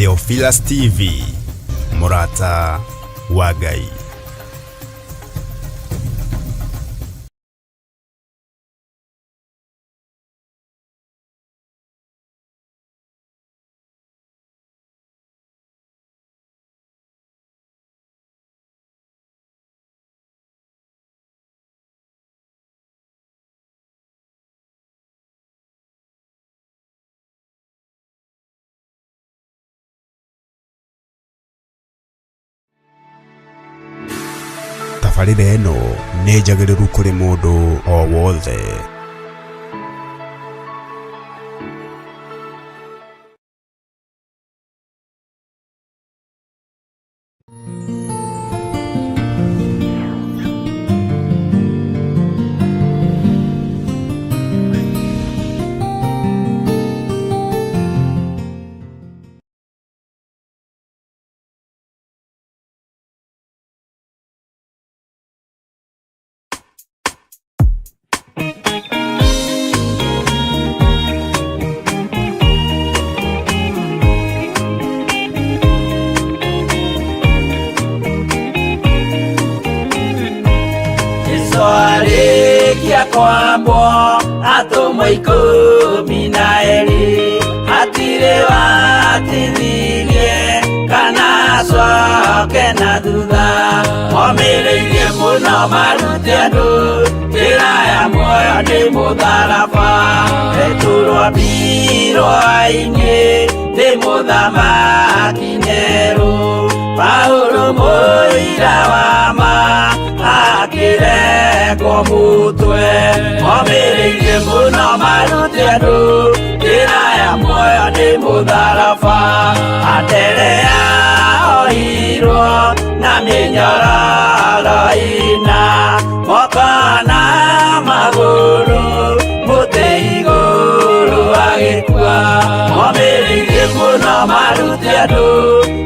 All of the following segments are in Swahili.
Theophilus TV, Murata wa Ngai. Tabarĩra ĩno nĩ njagĩrĩru kũrĩ mũndũ o wothe. Kwambo atumwa 12 atire watithirie kana coke na thutha momereirie muno marute andu njĩra ya muoyo nĩ mũtharaba eturwo mbirwa-inĩ nĩ mũthamaki Nero Paulo mũira wa ma akĩrekwo mũtwe momereirie mũno marute andũ njĩra ya muoyo nĩ mũtharaba Anderea ohirwo na mĩnyororo ina moko na magũrũ mũtĩ igũrũ agĩkua momereirie mũno marute andũ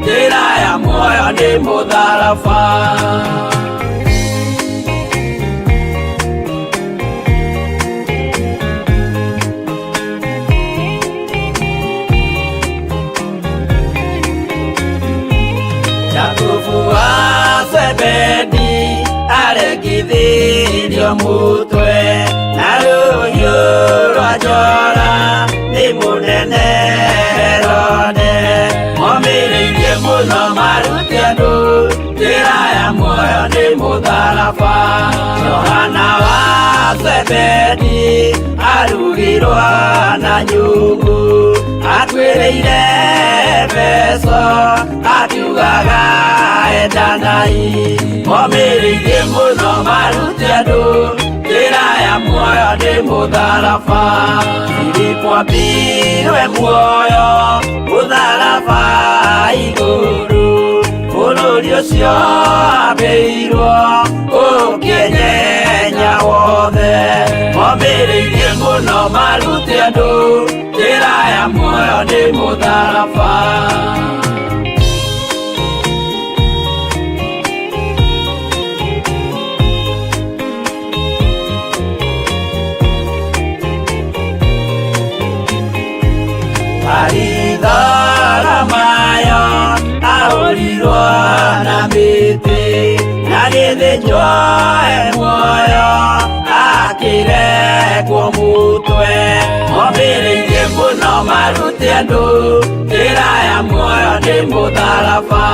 njĩra ya muoyo nĩ mũtharaba Zebedi aregithirio mũtwe na rũhiũ rwa njora nĩ mũnene Herode momereirie mũno marute andũ njĩra ya muoyo nĩ mũtharaba Johana wa Zebedi arugirwo na nyũngũ atuĩrĩire Efeso akiugaga endanai momereirie mũno marute andũ njĩra ya muoyo nĩ mũtharaba Filipo ambirwe muoyo mũtharaba igũrũ bũrũri ũcio ambĩirwo ũkĩnyenya wothe momereirie mũno marute andũ njĩra ya muoyo nĩ mũtharaba Mayo ahorirwo na mĩtĩ na gĩthĩnjwo muoyo akĩrekwo mũtwe momereirie mũno marute andũ njĩra ya muoyo nĩ mũtharaba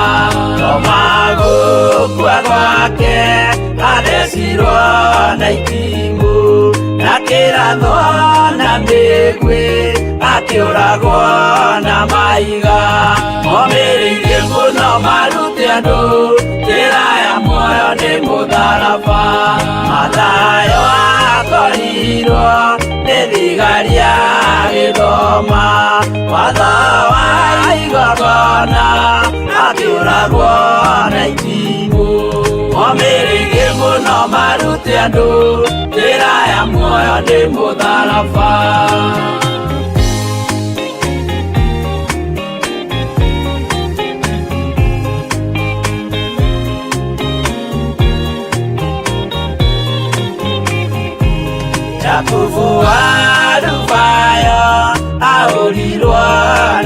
Toma gũkua gwake athecirwo na itimũ na kĩratho na mĩguĩ akĩũragwo na maiga momereirie mũno marute andũ njĩra ya muoyo nĩ mũtharaba Mathayo akorirwo nĩ thigari agĩthoma watho wa igongona akĩũragwo na itimũ momereirie mũno marute andũ njĩra ya muoyo nĩ mũtharaba Jakubu wa Rufayo ahorirwo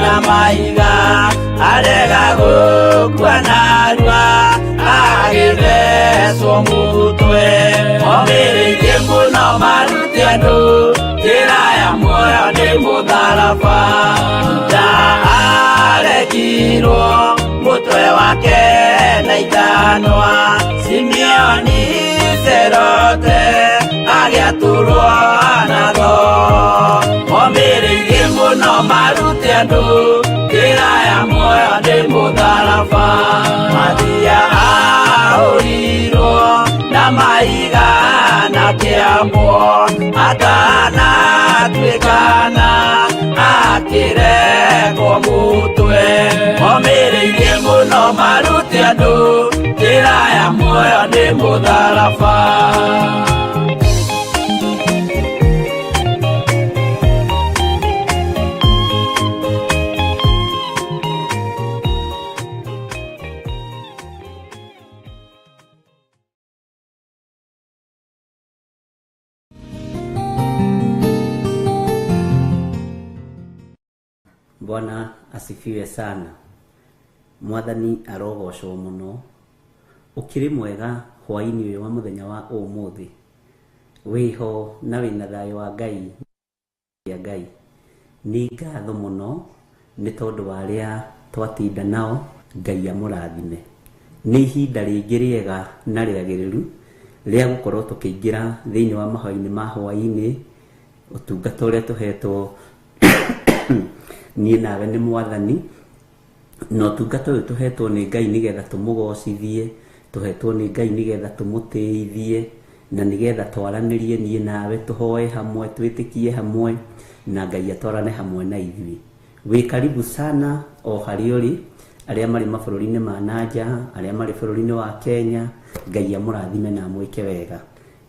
na maiga arega gukua narua agithecwo mutwe omĩrĩirie mũno maruti andũ njĩra ya muoyo nĩ mũtharaba Juda arekirwo mũtwe wake na ithanwa Simeoni Zelote agĩatũrwo na tho omĩrĩirie mũno maruti andũ njĩra ya muoyo nĩ mũtharaba Mathia ahũrirwo na mahiga na kĩambo atanatuĩkana akĩrekwo mũtwe omĩrĩirie mũno maruti andũ njĩra ya muoyo nĩ mũtharaba Bwana asifiwe sana. Mwathani arogocwo muno. Ukiri mwega hwaini uyu wa muthenya wa umuthi. Wiho na wina thayo wa Ngai. Ya Ngai. Ni ngatho muno ni tondu wa aria twatinda nao Ngai amurathime. Ni ihinda ringi riega na riagiriru ria gukorwo tukiingira thiini wa mahoini ma hwaini utungata uria tuhetwo niĩ nawe nĩ Mwathani no tungata ũyũ tũhetwo nĩ Ngai nĩgetha tũmũgocithie tũhetwo nĩ Ngai nĩgetha tũmũtĩithie na nĩgetha twaranĩrie niĩ nawe tũhoe hamwe twĩtĩkie hamwe na Ngai atwarane hamwe na ithuĩ wĩ karibu sana o harĩa ũrĩ arĩa marĩ mabũrũri-inĩ ma nanja arĩa marĩ bũrũri-inĩ wa Kenya Ngai amũrathime na amwĩke wega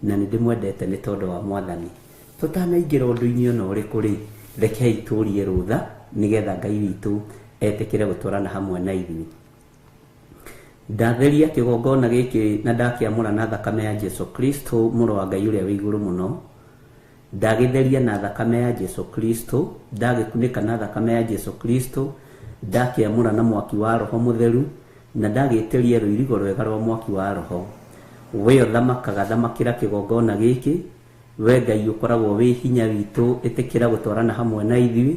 na nĩ ndĩmwendete nĩ tondũ wa Mwathani tũtanaingĩra ũndũ-inĩ ona ũrĩkũ rĩ rekei tũrie rũtha nĩgetha Ngai witũ etĩkĩre gũtwarana hamwe na ithuĩ ndatheria kĩgongona gĩkĩ na ndakĩamũra na thakame ya Jesu Kristo mũrũ wa Ngai ũrĩa wĩ igũrũ mũno ndagĩtheria na thakame ya Jesu Kristo ndagĩkunĩka na thakame ya Jesu Kristo ndakĩamũra na mwaki wa Roho Mũtheru na ndagĩtĩria rũirigo rwega rwa mwaki wa Roho we ũthamakaga thamakĩra kĩgongona gĩkĩ we Ngai ũkoragwo wĩ hinya witũ ĩtĩkĩra gũtwarana hamwe na ithuĩ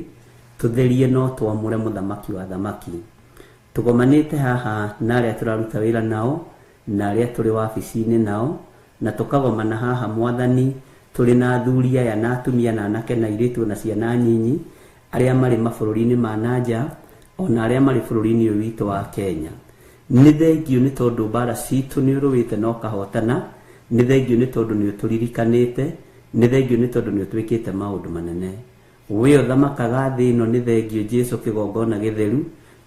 tutherie no twamũre mũthamaki wa thamaki tugomanĩte haha na arĩa tũraruta wĩra nao na arĩa tũrĩ wabici-inĩ nao na tũkagomana haha Mwathani tũrĩ na athuri aya na atumia na anake na airĩtu na ciana nyinyi arĩa marĩ mabũrũri-inĩ ma nanja ona arĩa marĩ bũrũri-inĩ ũyũ witũ wa Kenya nĩ thengiũ nĩ tondũ mbara citũ nĩ ũrũĩte na ũkahotana nĩ thengiũ nĩ tondũ nĩ ũtũririkanĩte nĩ thengiũ nĩ tondũ nĩ ũtwĩkĩte maũndũ manene we ũthamakaga thĩ ĩno nĩ thengiũ Jesu kĩgongona gĩtheru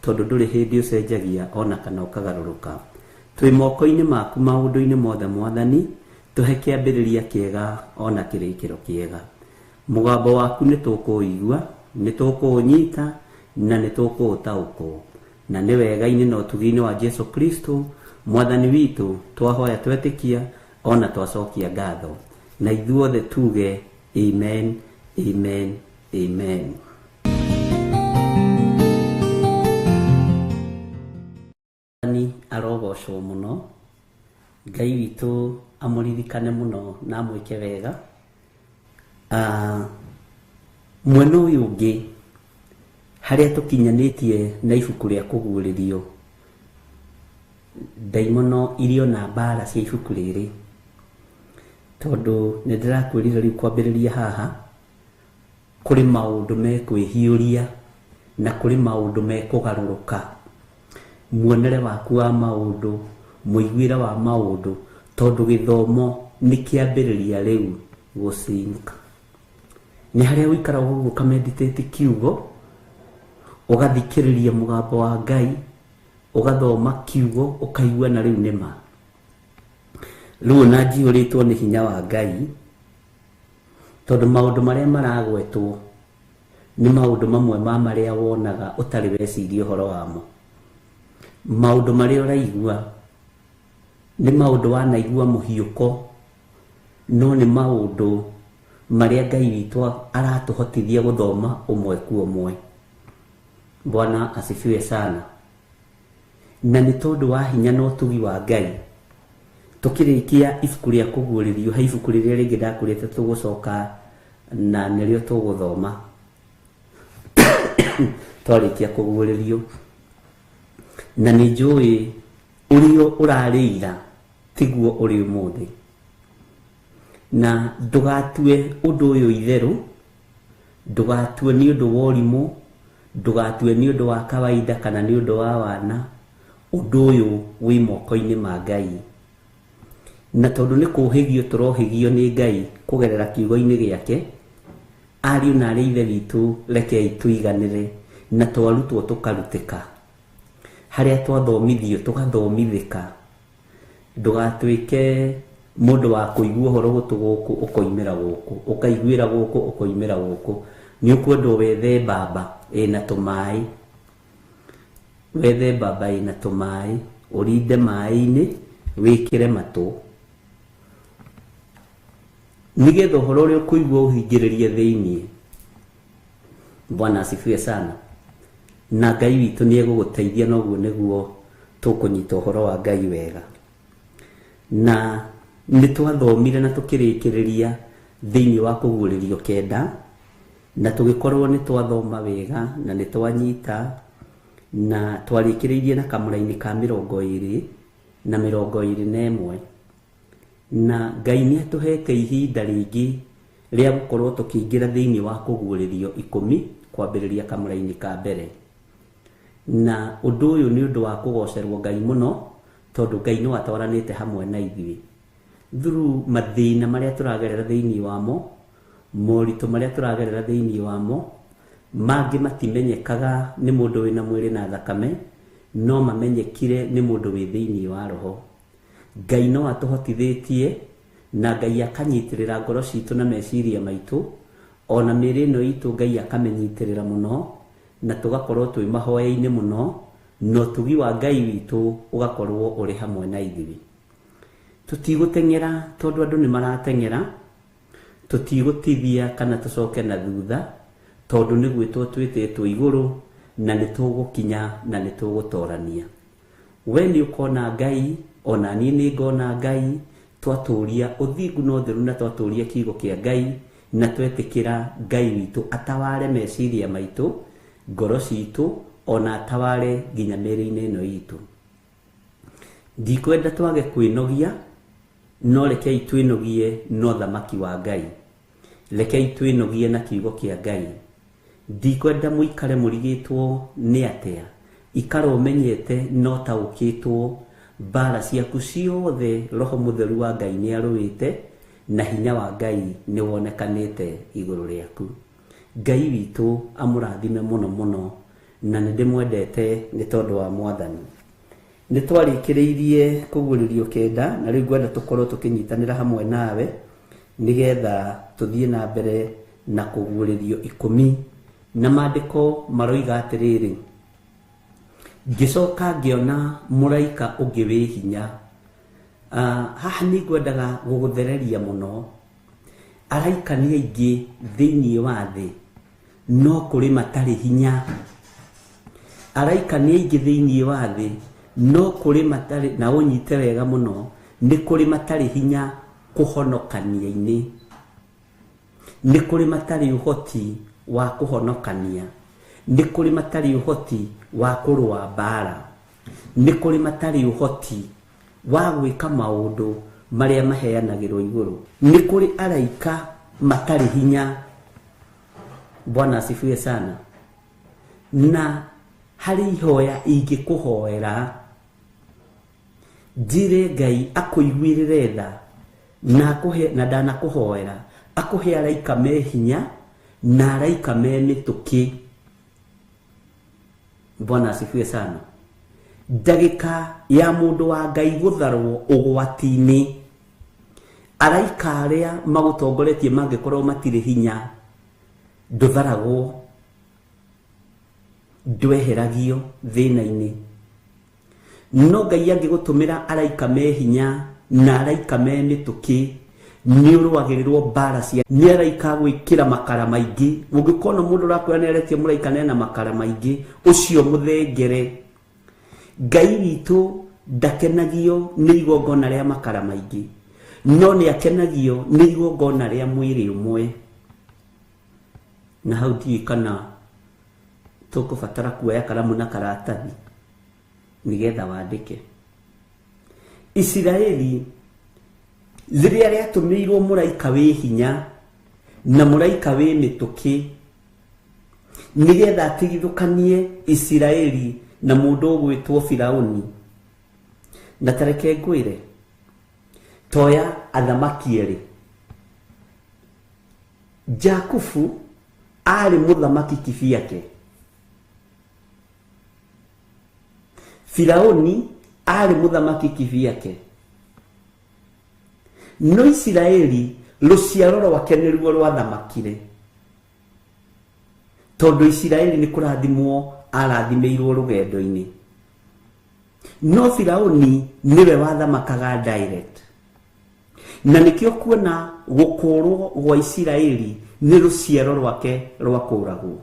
tondũ ndũrĩ hĩndĩ ũcenjagia ona kana ũkagarũrũka twĩ moko-inĩ maku maũndũ-inĩ mothe Mwathani tũhe kĩambĩrĩria kĩega ona kĩrĩkĩro kĩega mũgambo waku nĩ tũkũigua nĩ tũkũũnyita na nĩ tũkũũtaũkwo na nĩ wega-inĩ na ũtugi-inĩ wa Jesu Kristo Mwathani witũ twahoya twetĩkia ona twacokia ngatho na ithuothe tuge amen amen amen Mwathani arogocwo mũno Ngai witũ amũririkane mũno na amwĩke wega mwena ũyũ ũngĩ harĩa tũkinyanĩtie na ibuku rĩa kũguũrĩrio ndaimono irio na mbara cia ibuku rĩrĩ tondũ nĩ ndĩrakwĩrire rĩu kwambĩrĩria haha kũrĩ maũndũ mekwĩhiũria na kũrĩ maũndũ mekũgarũrũka muonere waku wa maũndũ mũiguĩre wa maũndũ tondũ gĩthomo nĩ kĩambĩrĩria rĩu gũcinka nĩ harĩa wĩikara ũguo ũkameditate kiugo ũgathikĩrĩria mũgambo wa Ngai ũgathoma kiugo ũkaigua na rĩu nĩma rĩu na njiyũrĩtwo nĩ hinya wa Ngai tondũ maũndũ marĩa maragwetwo nĩ maũndũ mamwe ma marĩa wonaga ũtarĩ weciria ũhoro wamo maũndũ marĩa ũraigua nĩ maũndũ wanaigua mũhiũko no nĩ maũndũ marĩa Ngai witũ aratũhotithia gũthoma ũmwe kwa ũmwe Bwana asifiwe sana na nĩ tondũ wa hinya na ũtugi wa Ngai tukirikia ibuku rĩa kũguũrĩrio, he ibuku rĩrĩa rĩngĩ ndakũrĩte tũgũcoka na nĩrĩo tũgũthoma twarĩkia kũguũrĩrio. Na nĩ njũĩ ũrĩa ũrarĩira tiguo ũrĩ ũmũthĩ, na ndũgatue ũndũ ũyũ itherũ, ndũgatue nĩ ũndũ wa ũrimũ, ndũgatue nĩ ũndũ wa kawaida kana nĩ ũndũ wa wana. Ũndũ ũyũ wĩ moko-inĩ ma Ngai, na tondũ nĩ kũhĩgio tũrohĩgio nĩ Ngai kũgerera kiugo-inĩ gĩake, ariũ na arĩ ithe witũ rekei tũiganĩre na twarutwo tũkarutĩka, harĩa twathomithio tũgathomithĩka. Ndũgatuĩke mũndũ wa kũigua ũhoro gũtũ gũkũ ũkoimĩra gũkũ, ũkaiguĩra gũkũ ũkoimĩra gũkũ. Nĩ ũkwendwo wethe mbamba ĩna tũmaĩ, wethe mbamba ĩna tũmaĩ, ũrinde maĩ-inĩ, wĩkĩre matũ, nĩgetha ũhoro ũrĩa ũkũigua ũhingĩrĩrie thĩiniĩ. Bwana asifiwe sana. Na Ngai witũ nĩ egũgũteithia, na ũguo nĩguo tũkũnyita ũhoro wa Ngai wega. Na nĩ twathomire na tũkĩrĩkĩrĩria thĩiniĩ wa kũguũrĩrio 9, na tũgĩkorwo nĩ twathoma wega na nĩ twanyita, na twarĩkĩrĩirie na kamũra-inĩ ka 20 na 21. Na Ngai nĩ atũhete ihinda rĩngĩ rĩa gũkorwo tũkĩingĩra thĩiniĩ wa kũguũrĩrio 10 kwambĩrĩria kamũra-inĩ ka mbere. Na ũndũ ũyũ nĩ ũndũ wa kũgocerwo Ngai mũno, tondũ Ngai nĩ watwaranĩte hamwe na ithuĩ through mathĩna marĩa tũragerera thĩiniĩ wamo, moritũ marĩa tũragerera thĩiniĩ wamo. Mangĩ matimenyekaga nĩ mũndũ wĩna mwĩrĩ na thakame, no mamenyekire nĩ mũndũ wĩ thĩiniĩ wa roho. Ngai no atũhotithĩtie, na Ngai akanyitĩrĩra ngoro citũ na meciria maitũ, ona mĩĩrĩ ĩno itũ Ngai akamenyitĩrĩra mũno, na tũgakorwo twĩ mahoya-inĩ mũno, na ũtugi wa Ngai witũ ũgakorwo ũrĩ hamwe na ithuĩ. Tũtigũteng'era tondũ andũ nĩ marateng'era, tũtigũtithia kana tũcoke na thutha, tondũ nĩ gwĩtwo twĩtĩtwo igũrũ, na nĩ tũgũkinya na nĩ tũgũtorania. We nĩ ũkona Ngai, ona niĩ nĩ ngona Ngai, twatũũria ũthingu na ũtheru na twatũũria kiugo kĩa Ngai, na twetĩkĩra Ngai witũ ataware meciria maitũ, ngoro citũ, ona ataware nginya mĩĩrĩ-inĩ ĩno itũ. Ndikwenda twage kwĩnogia, no rekei twĩnogie no thamaki wa Ngai, rekei twĩnogie na kiugo kĩa Ngai. Ndikwenda mũikare mũrigĩtwo nĩ atĩa, ikara ũmenyete no taũkĩtwo, mbara ciaku ciothe Roho Mũtheru wa Ngai nĩ arũĩte, na hinya wa Ngai nĩ wonekanĩte igũrũ rĩaku. Ngai witũ amũrathime mũno mũno, na nĩ ndĩmwendete nĩ tondũ wa Mwathani. Nĩ twarĩkĩrĩirie kũguũrĩrio 9, na rĩu ngwenda tũkorwo tũkĩnyitanĩra hamwe nawe nĩgetha tũthiĩ na mbere na kũguũrĩrio 10. Na maandĩko maroiga atĩrĩrĩ, ngĩcoka ngĩona mũraika ũngĩ wĩ hinya. Haha nĩ ngwendaga gũgũthereria mũno. Araika nĩ aingĩ thĩiniĩ wa thĩ, no kũrĩ matarĩ hinya. Araika nĩ aingĩ thĩiniĩ wa thĩ, no kũrĩ matarĩ, na ũnyite wega mũno, nĩ kũrĩ matarĩ hinya kũhonokania-inĩ, nĩ kũrĩ matarĩ ũhoti wa kũhonokania, nĩ kũrĩ matarĩ ũhoti wa kũrũa mbara, nĩ kũrĩ matarĩ ũhoti wa gwĩka maũndũ marĩa maheanagĩrwo igũrũ, nĩ kũrĩ araika matarĩ hinya. Bwana asifiwe sana. Na harĩ ihoya ingĩkũhoera, njĩre Ngai akũiguĩrĩre tha na ndanakũhoera, akũhe araika me hinya na araika me mĩtũkĩ. Bwana asifiwe sana. Ndagĩka ya mũndũ wa Ngai gũtharwo ũgwati-inĩ, araika arĩa magũtongoretie mangĩkorwo matirĩ hinya, ndũtharagwo, ndweheragio thĩna-inĩ. No Ngai angĩgũtũmĩra araika me hinya na araika me mĩtũkĩ, nĩ ũrũagĩrĩrwo mbara cia, nĩ araika gwĩkĩra makara maingĩ. Ũngĩkona mũndũ ũrakwĩra nĩ aretie mũraika nena makara maingĩ, ũcio mũthengere. Ngai witũ ndakenagio nĩ igongona rĩa makara maingĩ, no nĩ akenagio nĩ igongona rĩa mwĩrĩ ũmwe. Na hau ndiũĩ kana tũkũbatara kuoya karamu na karatathi nĩgetha wandĩke. Isiraeli rĩrĩa rĩatũmĩirwo mũraika wĩ hinya na mũraika wĩ mĩtũkĩ nĩgetha atigithũkanie Isiraeli na mũndũ ũgwĩtwo Firaũni, na tareke ngwĩre toya athamaki erĩ. Jakubu arĩ mũthamaki kivyake, Firaũni arĩ mũthamaki kivyake, no Isiraeli rũciaro rwake nĩruo rwathamakire, tondũ Isiraeli nĩ kũrathimwo arathimĩirwo rũgendo-inĩ, no Firaũni nĩwe wathamakaga direct. Na nĩkĩo kuona gũkũrwo gwa Isiraeli nĩ rũciaro rwake rwakũragwo,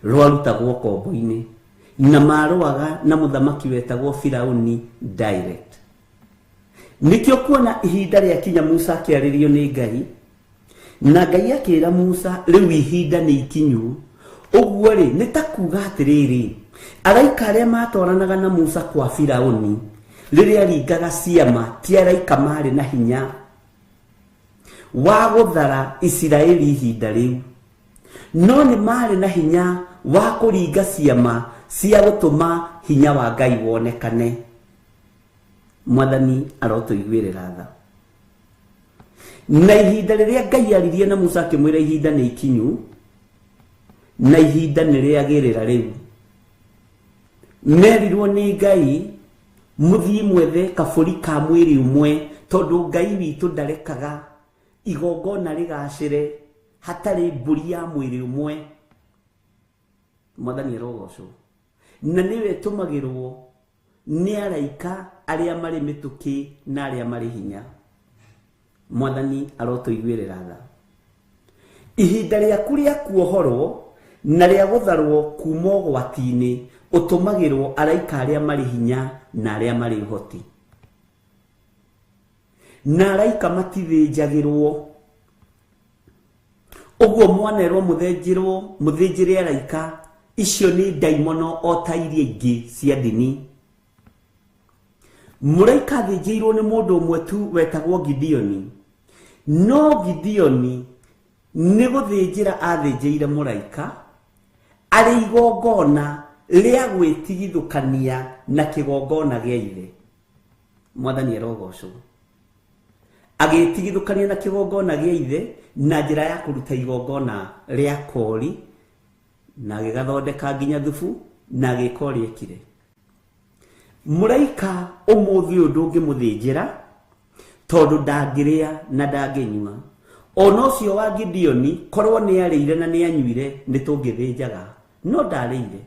rwarutagwo kombo-inĩ na marũaga na mũthamaki wetagwo Firaũni direct. Nĩkĩo kuona ihinda rĩakinya Musa akĩarĩrio nĩ Ngai, na Ngai akĩra Musa rĩu ihinda nĩ ikinyu. Ũguo rĩ, nĩ ta kuga atĩrĩrĩ, araika arĩa matwaranaga na Musa kwa Firaũni rĩrĩa ringaga ciama ti araika marĩ na hinya wa gũthara Isiraeli ihinda rĩu, no nĩ marĩ na hinya wa kũringa ciama cia gũtũma hinya wa Ngai wonekane. Mwathani arotũiguĩrĩra tha. Na ihinda rĩrĩa Ngai aririe na Musa akĩmwĩra ihinda nĩ ikinyu na ihinda nĩ rĩagĩrĩra rĩu, merirwo nĩ Ngai mũthiĩ mwethe kabũri ka mwĩrĩ ũmwe, tondũ Ngai witũ ndarekaga igongona rĩgacĩre hatarĩ mbũri ya mwĩrĩ ũmwe. Mwathani arogocwo. Na nĩwe tũmagĩrwo nĩ araika arĩa marĩ mĩtũkĩ na arĩa marĩ hinya. Mwathani arotũiguĩrĩra tha. Ihinda rĩaku rĩa kuohorwo na rĩa gũtharwo kuma ũgwati-inĩ ũtũmagĩrwo araika arĩa marĩ hinya na arĩa marĩ ũhoti. Na araika matithĩnjagĩrwo. Ũguo mwanerwo mũthĩnjĩre araika icio nĩ ndaimono o ta iria ingĩ cia ndini. Mũraika athĩnjĩirwo nĩ mũndũ ũmwe tu wetagwo Gideoni, no Gideoni nĩ gũthĩnjĩra athĩnjĩire mũraika arĩ igongona rĩa gwĩtigithũkania na kĩgongona gĩa ithe. Mwathani arogocwo. Agĩtigithũkania na kĩgongona gĩa ithe na njĩra ya kũruta igongona rĩa kori, na agĩgathondeka nginya thubu na agĩka ũrĩa ekire. Mũraika ũmũthĩ ũyũ ndũngĩmũthĩnjĩra tondũ ndangĩrĩa na ndangĩnyua. Ona ũcio wa Gideoni korwo nĩ arĩire na nĩ anyuire nĩ tũngĩthĩnjaga, no ndarĩire.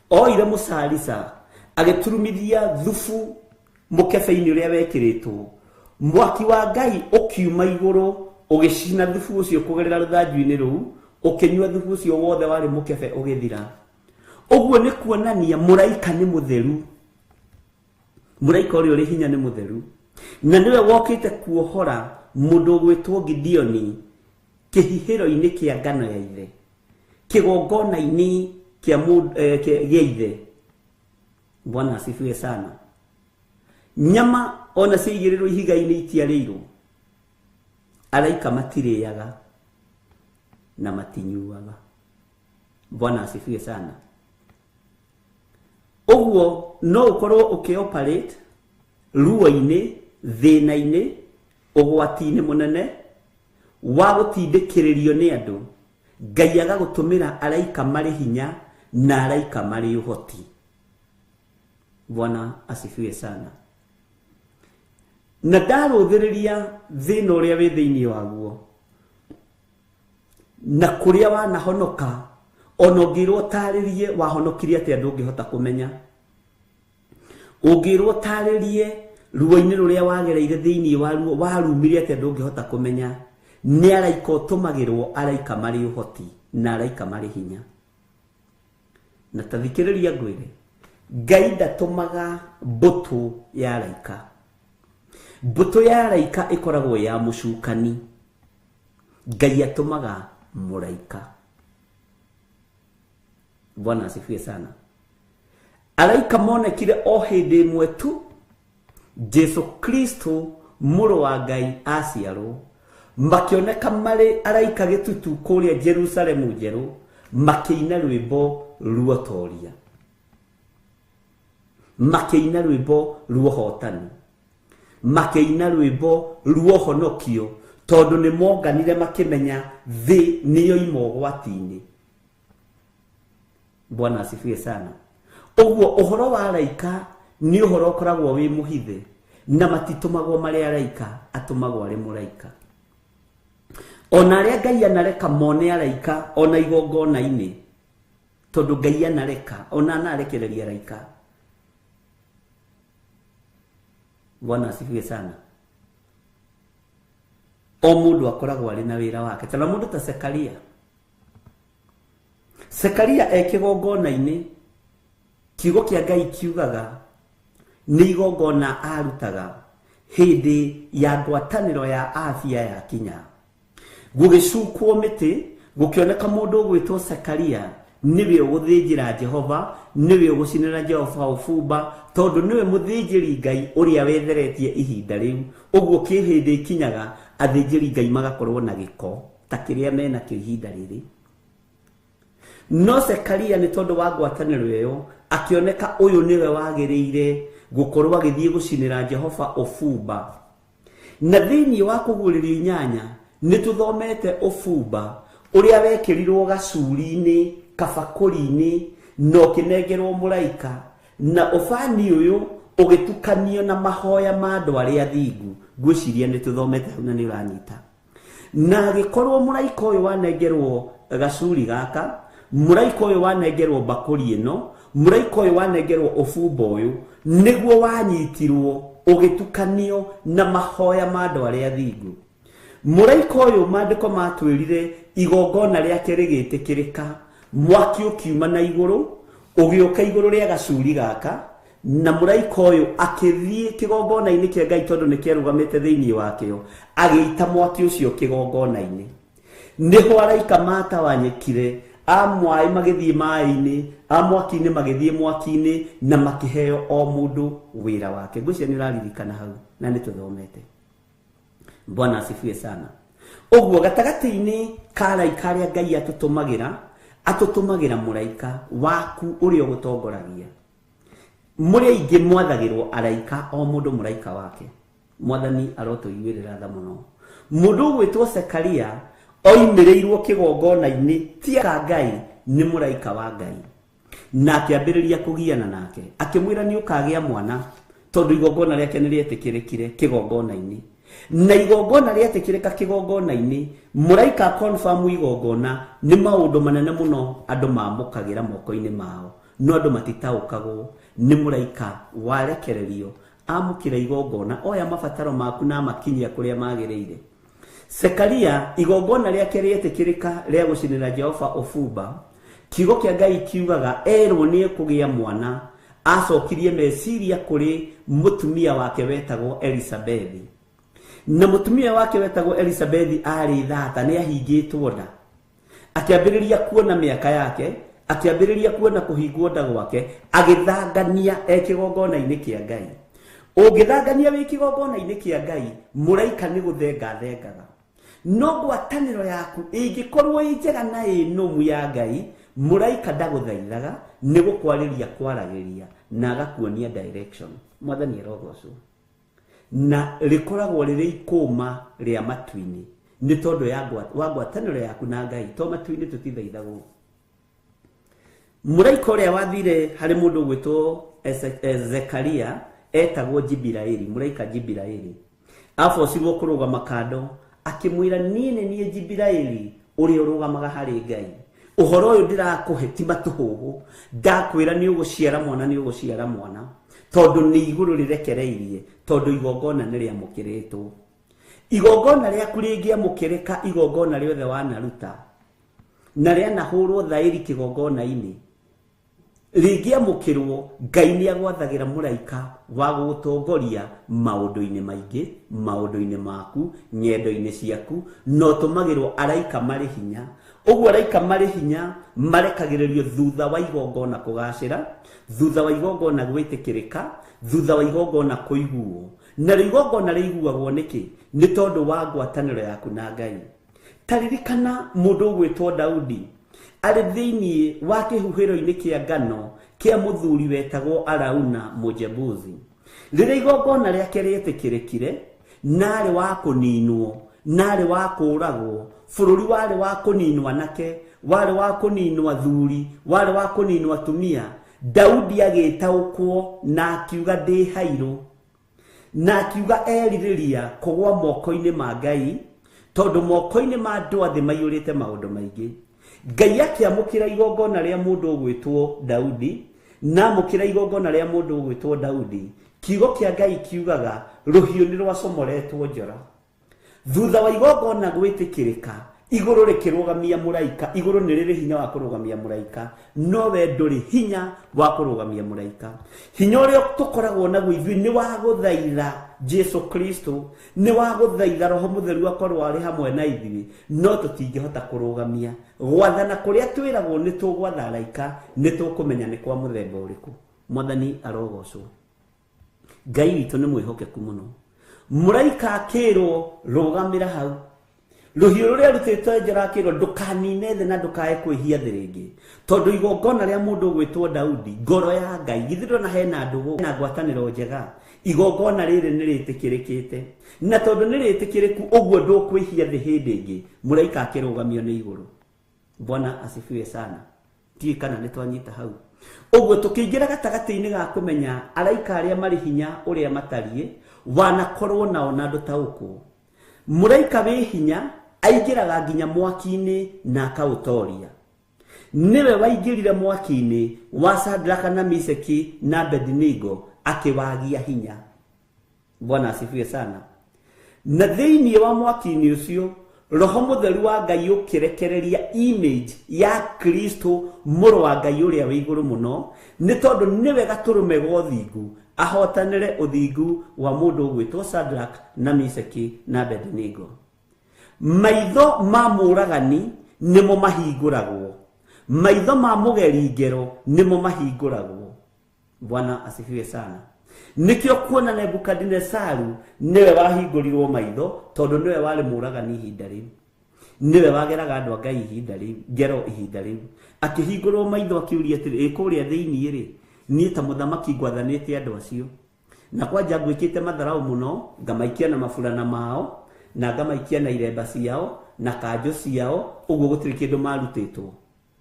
Oire mũcarica agĩturumithia thubu mũkebe-inĩ ũrĩa wekĩrĩtwo, mwaki wa Ngai ũkiuma igũrũ ũgĩcina thubu ũcio kũgerera rũthanju-inĩ rũu, ũkĩnyua thubu ũcio wothe warĩ mũkebe ũgĩthira. Ũguo nĩ kuonania mũraika nĩ mũtheru. Mũraika ũrĩa ũrĩ hinya nĩ mũtheru, na nĩwe wokĩte kuohora mũndũ ũgwĩtwo Gideoni kĩhihĩro-inĩ kĩa ngano ya ithe, kĩgongona-inĩ gĩa ithe. Bwana asifiwe sana. Nyama ona ciaigĩrĩrwo ihiga-inĩ itiarĩirwo, araika matirĩaga na matinyuaga. Bwana asifiwe sana. Ũguo no ũkorwo ũkĩoperate ruo-inĩ, thĩna-inĩ, ũgwati-inĩ mũnene wa gũtindĩkĩrĩrio nĩ andũ, Ngai agagũtũmĩra araika marĩ hinya na araika marĩ ũhoti. Bwana asifiwe sana. Na ndarũthĩrĩria thĩna ũrĩa wĩ thĩinĩ waguo na kũrĩa wanahonoka, ona ũngĩrwo tarĩrie wahonokire atĩa ndũngĩhota kũmenya. Ũngĩrwo tarĩrie ruo-inĩ rũrĩa wagereire thĩinĩ waruo warumire atĩa ndũngĩhota kũmenya. Nĩ araika ũtũmagĩrwo, araika marĩ ũhoti na araika marĩ hinya. Na tathikĩrĩria ngwĩre, Ngai ndatumaga mbutu ya araika. Mbutu ya araika ikoragwo ya mucukani. Ngai atumaga muraika. Bwana asifiwe sana. Araika monekire o hindi imwe tu. Jesu Kristo mũrũ wa Ngai aciarwo, makioneka marĩ araika gĩtutu kũrĩa Jerusalemu njerũ, makĩina rwĩmbo ruotoria, makĩina rwĩmbo ruohotani, makĩina rwĩmbo ruohonokio, tondũ nĩ monganire makĩmenya thĩ nĩyo imogwati-inĩ. Bwana asifiwe sana. Ũguo ũhoro wa araika ni ũhoro ũkoragwo wĩ mũhithe, na matitumagwo marĩ araika, atumagwo arĩ mũraika. Ona arĩa Ngai anareka mone araika ona igongona-inĩ, tondũ Ngai anareka ona anarekereria araika. Bwana asifiwe sana. O mũndũ akoragwo arĩ na wĩra wake. Tana mũndũ ta Zekaria. Zekaria ekĩgongona-inĩ, kiugo kĩa Ngai kiugaga nĩ igongona arutaga hĩndĩ ya ngwatanĩro ya afia ya kinya. Gũgĩcukwo mĩtĩ, gũkĩoneka mũndũ ũgwĩtwo Zekaria, niwe ũgũthĩnjĩra Jehova, niwe ũgũcinĩra Jehova ũbumba, tondũ niwe mũthĩnjĩri Ngai ũrĩa wetheretie ihinda rĩu. Ũguo kĩhĩndĩ ikinyaga athĩnjĩri Ngai magakorwo na gĩko ta kĩrĩa mena kĩo ihinda rĩrĩ. No Zekaria nĩ tondũ wa ngwatanĩro ĩyo akĩoneka ũyũ niwe wagĩrĩire gũkorwo agĩthiĩ gũcinĩra Jehova ũbumba. Na thĩinĩ wa kũguũrĩrio inyanya nĩ tũthomete ũbumba ũrĩa wekĩrirwo gacuri-inĩ, kabakũri-inĩ, na ũkĩnengerwo mũraika, na ũbani ũyũ ũgĩtukanio na mahoya ma andũ arĩa athingu. Ngwĩciria nĩ tũthomete hau na nĩ ũranyita. Na agĩkorwo mũraika ũyũ wanengerwo gacuri gaka, mũraika ũyũ wanengerwo bakũri ĩno, mũraika ũyũ wanengerwo ũbumba ũyũ, nĩguo wanyitirwo ũgĩtukanio na mahoya ma andũ arĩa athingu. Mũraika ũyũ maandĩko matwĩrire igongona rĩake rĩgĩtĩkĩrĩka, mwaki ũkiuma na igũrũ, ũgĩũka igũrũ rĩa gacuri gaka, na mũraika ũyũ akĩthiĩ kĩgongona-inĩ kĩa Ngai tondũ nĩ kĩarũgamĩte thĩinĩ wakĩo, agĩita mwaki ũcio kĩgongona-inĩ. Nĩho araika matawanyĩkire, amwai magĩthiĩ maĩ-inĩ, amwaki-inĩ magĩthiĩ mwaki-inĩ, na makĩheo o mũndũ wĩra wake. Ngwĩciria nĩ ũraririkana hau na nĩ tũthomete. Bwana asifiwe sana. Ũguo gatagatĩ-inĩ ka araika arĩa Ngai atũtũmagĩra mũraika waku ũrĩa ũgũtongoragia. Mũrĩ aingĩ mwathagĩrwo araika, o mũndũ mũraika wake. Mwathani arotũiguĩrĩra tha mũno. Mũndũ ũgwĩtwo Zekaria oimĩrĩirwo kĩgongona-inĩ ti ka Ngai, nĩ mũraika wa Ngai, na akĩambĩrĩria kũgiana nake, akĩmwĩra nĩ ũkagĩa mwana, tondũ igongona rĩake nĩ rĩetĩkĩrĩkire kĩgongona-inĩ. Na igongona rĩetĩkĩrĩka kĩgongona-inĩ, mũraika confirm igongona, nĩ maũndũ manene mũno andũ mamũkagĩra moko-inĩ mao, no andũ matitaũkagwo. Nĩ mũraika warekererio, amũkĩra igongona, oya mabataro maku na makinyia kũrĩa magĩrĩire. Zekaria igongona rĩake rĩetĩkĩrĩka rĩa gũcinĩra Jehova ũbumba, kiugo kĩa Ngai kiugaga erwo nĩ ekũgĩa mwana, acokirie meciria kũrĩ mũtumia wake wetagwo Elisabethi. Na mũtumia wake wetagwo Elisabethi arĩ thata, nĩ ahingĩtwo nda, akĩambĩrĩria kuona mĩaka yake, akĩambĩrĩria kuona kũhingwo nda gwake, agĩthangania kĩgongona-inĩ kĩa Ngai. Ũngĩthangania wĩ kĩgongona-inĩ kĩa Ngai, mũraika nĩ gũthenga thengaga. No ngwatanĩro yaku ĩngĩkorwo ĩ njega na ĩ nũmu ya Ngai, mũraika ndagũthaithaga, nĩ gũkwarĩria kwaragĩria na agakuonia direction. Mwathani arogocwo. Na rĩkoragwo rĩrĩ ikũma rĩa matu-inĩ, nĩ tondũ wa ngwatanĩro yaku na Ngai, to matu-inĩ tũtithaithagwo. Mũraika ũrĩa wathire harĩ mũndũ gwĩtwo Zekaria etagwo Jibiraeli, mũraika Jibiraeli, abocirwo kũrũgama kando, akĩmwĩra niĩ Jibiraeli ũrĩa ũrũgamaga harĩ Ngai, ũhoro ũyũ ndĩrakũhe ti matũhũgũ, ndakwĩra nĩ ũgũciara mwana, tondũ nĩ igũrũ rĩrekereirie, tondũ igongona nĩ rĩamũkĩrĩtwo. Igongona rĩaku rĩngĩamũkĩrĩka, igongona rĩothe wanaruta na rĩanahũrwo thaĩri kĩgongona-inĩ, ringia mukirwo Ngai ni agwathagira muraika wa gutongoria maundu-ini maingi, maundu-ini maku, nyendo-ini ciaku, no tumagirwo araika mari hinya. Uguo araika mari hinya marekagiririo thutha wa igongona kugacira, thutha wa igongona gwitikirika, thutha wa igongona kuiguo. Na igongona riiguagwo niki? Ni tondu wa ngwataniro yaku na Ngai. Taririkana mundu gwitwo Daudi ari thiini wa kihuhiro-ini kia ngano kia muthuri wetagwo Arauna Mujebuzi. Riria igongona riake rietikirikire, nari wa kuninwo, nari wa kuragwo, bururi wari wa kuninwa nake, wari wa kuninwa thuri, wari wa kuninwa tumia. Daudi agitaukwo na akiuga ndi hairu, na akiuga eririria kugwa moko-ini ma Ngai, tondu moko-ini ma andu athi maiyurite maundu maingi. Ngai akiamukira igongona ria mundu gwitwo Daudi, na mukira igongona ria mundu gwitwo Daudi, kiugo kia Ngai kiugaga ruhiu ni rwacomoretwo njora. Thutha wa igongona gwitikirika, iguru rikirugamia muraika, iguru ni riri hinya wa kurugamia muraika, no we nduri hinya wa kurugamia muraika. Hinya uria tukoragwo naguo ithui ni wa guthaitha Jesu Kristo, ni wa guthaitha Roho Mutheru akorwo ari hamwe na ithui, no tutingihota kurugamia gwathana kuria twiragwo ni tugwatha araika, ni tukumenya ni kwa muthemba uriku. Mwathani arogocwo. Ngai witu ni mwihokeku muno. Muraika akirwo rugamira hau, ruhiu ruria rutitwe njora akirwo ndukanine thi na ndukae kwihia thi ringi, tondu igongona ria mundu gwitwo Daudi, ngoro ya Ngai githiro na hena ndugu na ngwataniro njega. Igongona riri ni ritikirikite, na tondu ni ritikiriku uguo ndukwihia thi hindi ingi, muraika akirugamio ni iguru. Bwana asifiwe sana. Ti kana ni twanyita hau. Uguo tukiingira gatagati-ini ga kumenya araika aria mari hinya uria matarie, wanakorwo nao na andu tauku. Muraika wi hinya aingiraga nginya mwaki-ini na akautoria. Niwe waingirire mwaki-ini wa Shadraka na Meshaki na Abednego akiwagia hinya. Bwana asifiwe sana. Na thiini wa mwaki-ini ucio Roho Mutheru wa Ngai ukirekereria image ya Kristo muru wa Ngai uria wi iguru muno, ni tondu niwe gaturume gothingu ahotanire uthingu wa mundu gwitwo Shadraka na Meshaki na Abednego. Maitho ma muragani nimo mahinguragwo, maitho ma mugeri ngero nimo mahinguragwo. Bwana asifiwe sana. Nikio kuona Nebukadnezaru niwe wahingũrirwo maitho tondu niwe wari muragani ihinda riu, niwe wageraga andu a Ngai ihinda riu, ngero ihinda riu, akihingũrwo maitho akiuria atiri ikuria thiini ri ni ta muthamaki ngwathanite andu acio, na kwanja ngwikite matharau muno, ngamaikia na mafurana mao, na ngamaikia na iremba ciao na kanjo ciao, uguo gutiri kindu marutitwo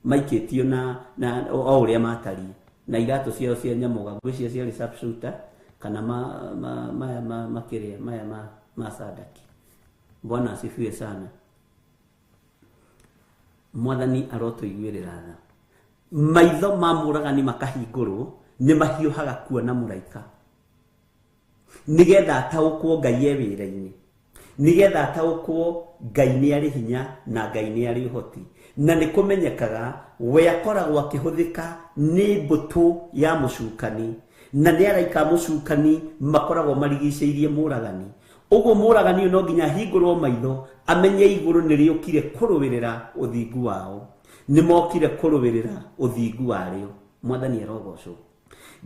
maikitio na o uria matari, na iratu ciao cia nyamuga ngwiciria cia sharpshooter kana makiria ma sadaki. Bwana asifiwe sana. Mwathani arotuiguirira tha. Maitho ma muragani makahingũrwo ni mahiuhaga kuona muraika, nigetha ataukwo Ngai e wira-ini, nigetha ataukwo Ngai ni ari hinya na Ngai ni ari uhoti, na ni kumenyekaga we akoragwo akihuthika ni mbutu ya mucukani, na ni araika mucukani makoragwo marigicĩirie muragani. Uguo muragani no nginya hingũrwo maitho amenye iguru ni riukire kuruwirira uthingu wao, ni mokire kuruwirira uthingu wario. Mwathani arogocwo.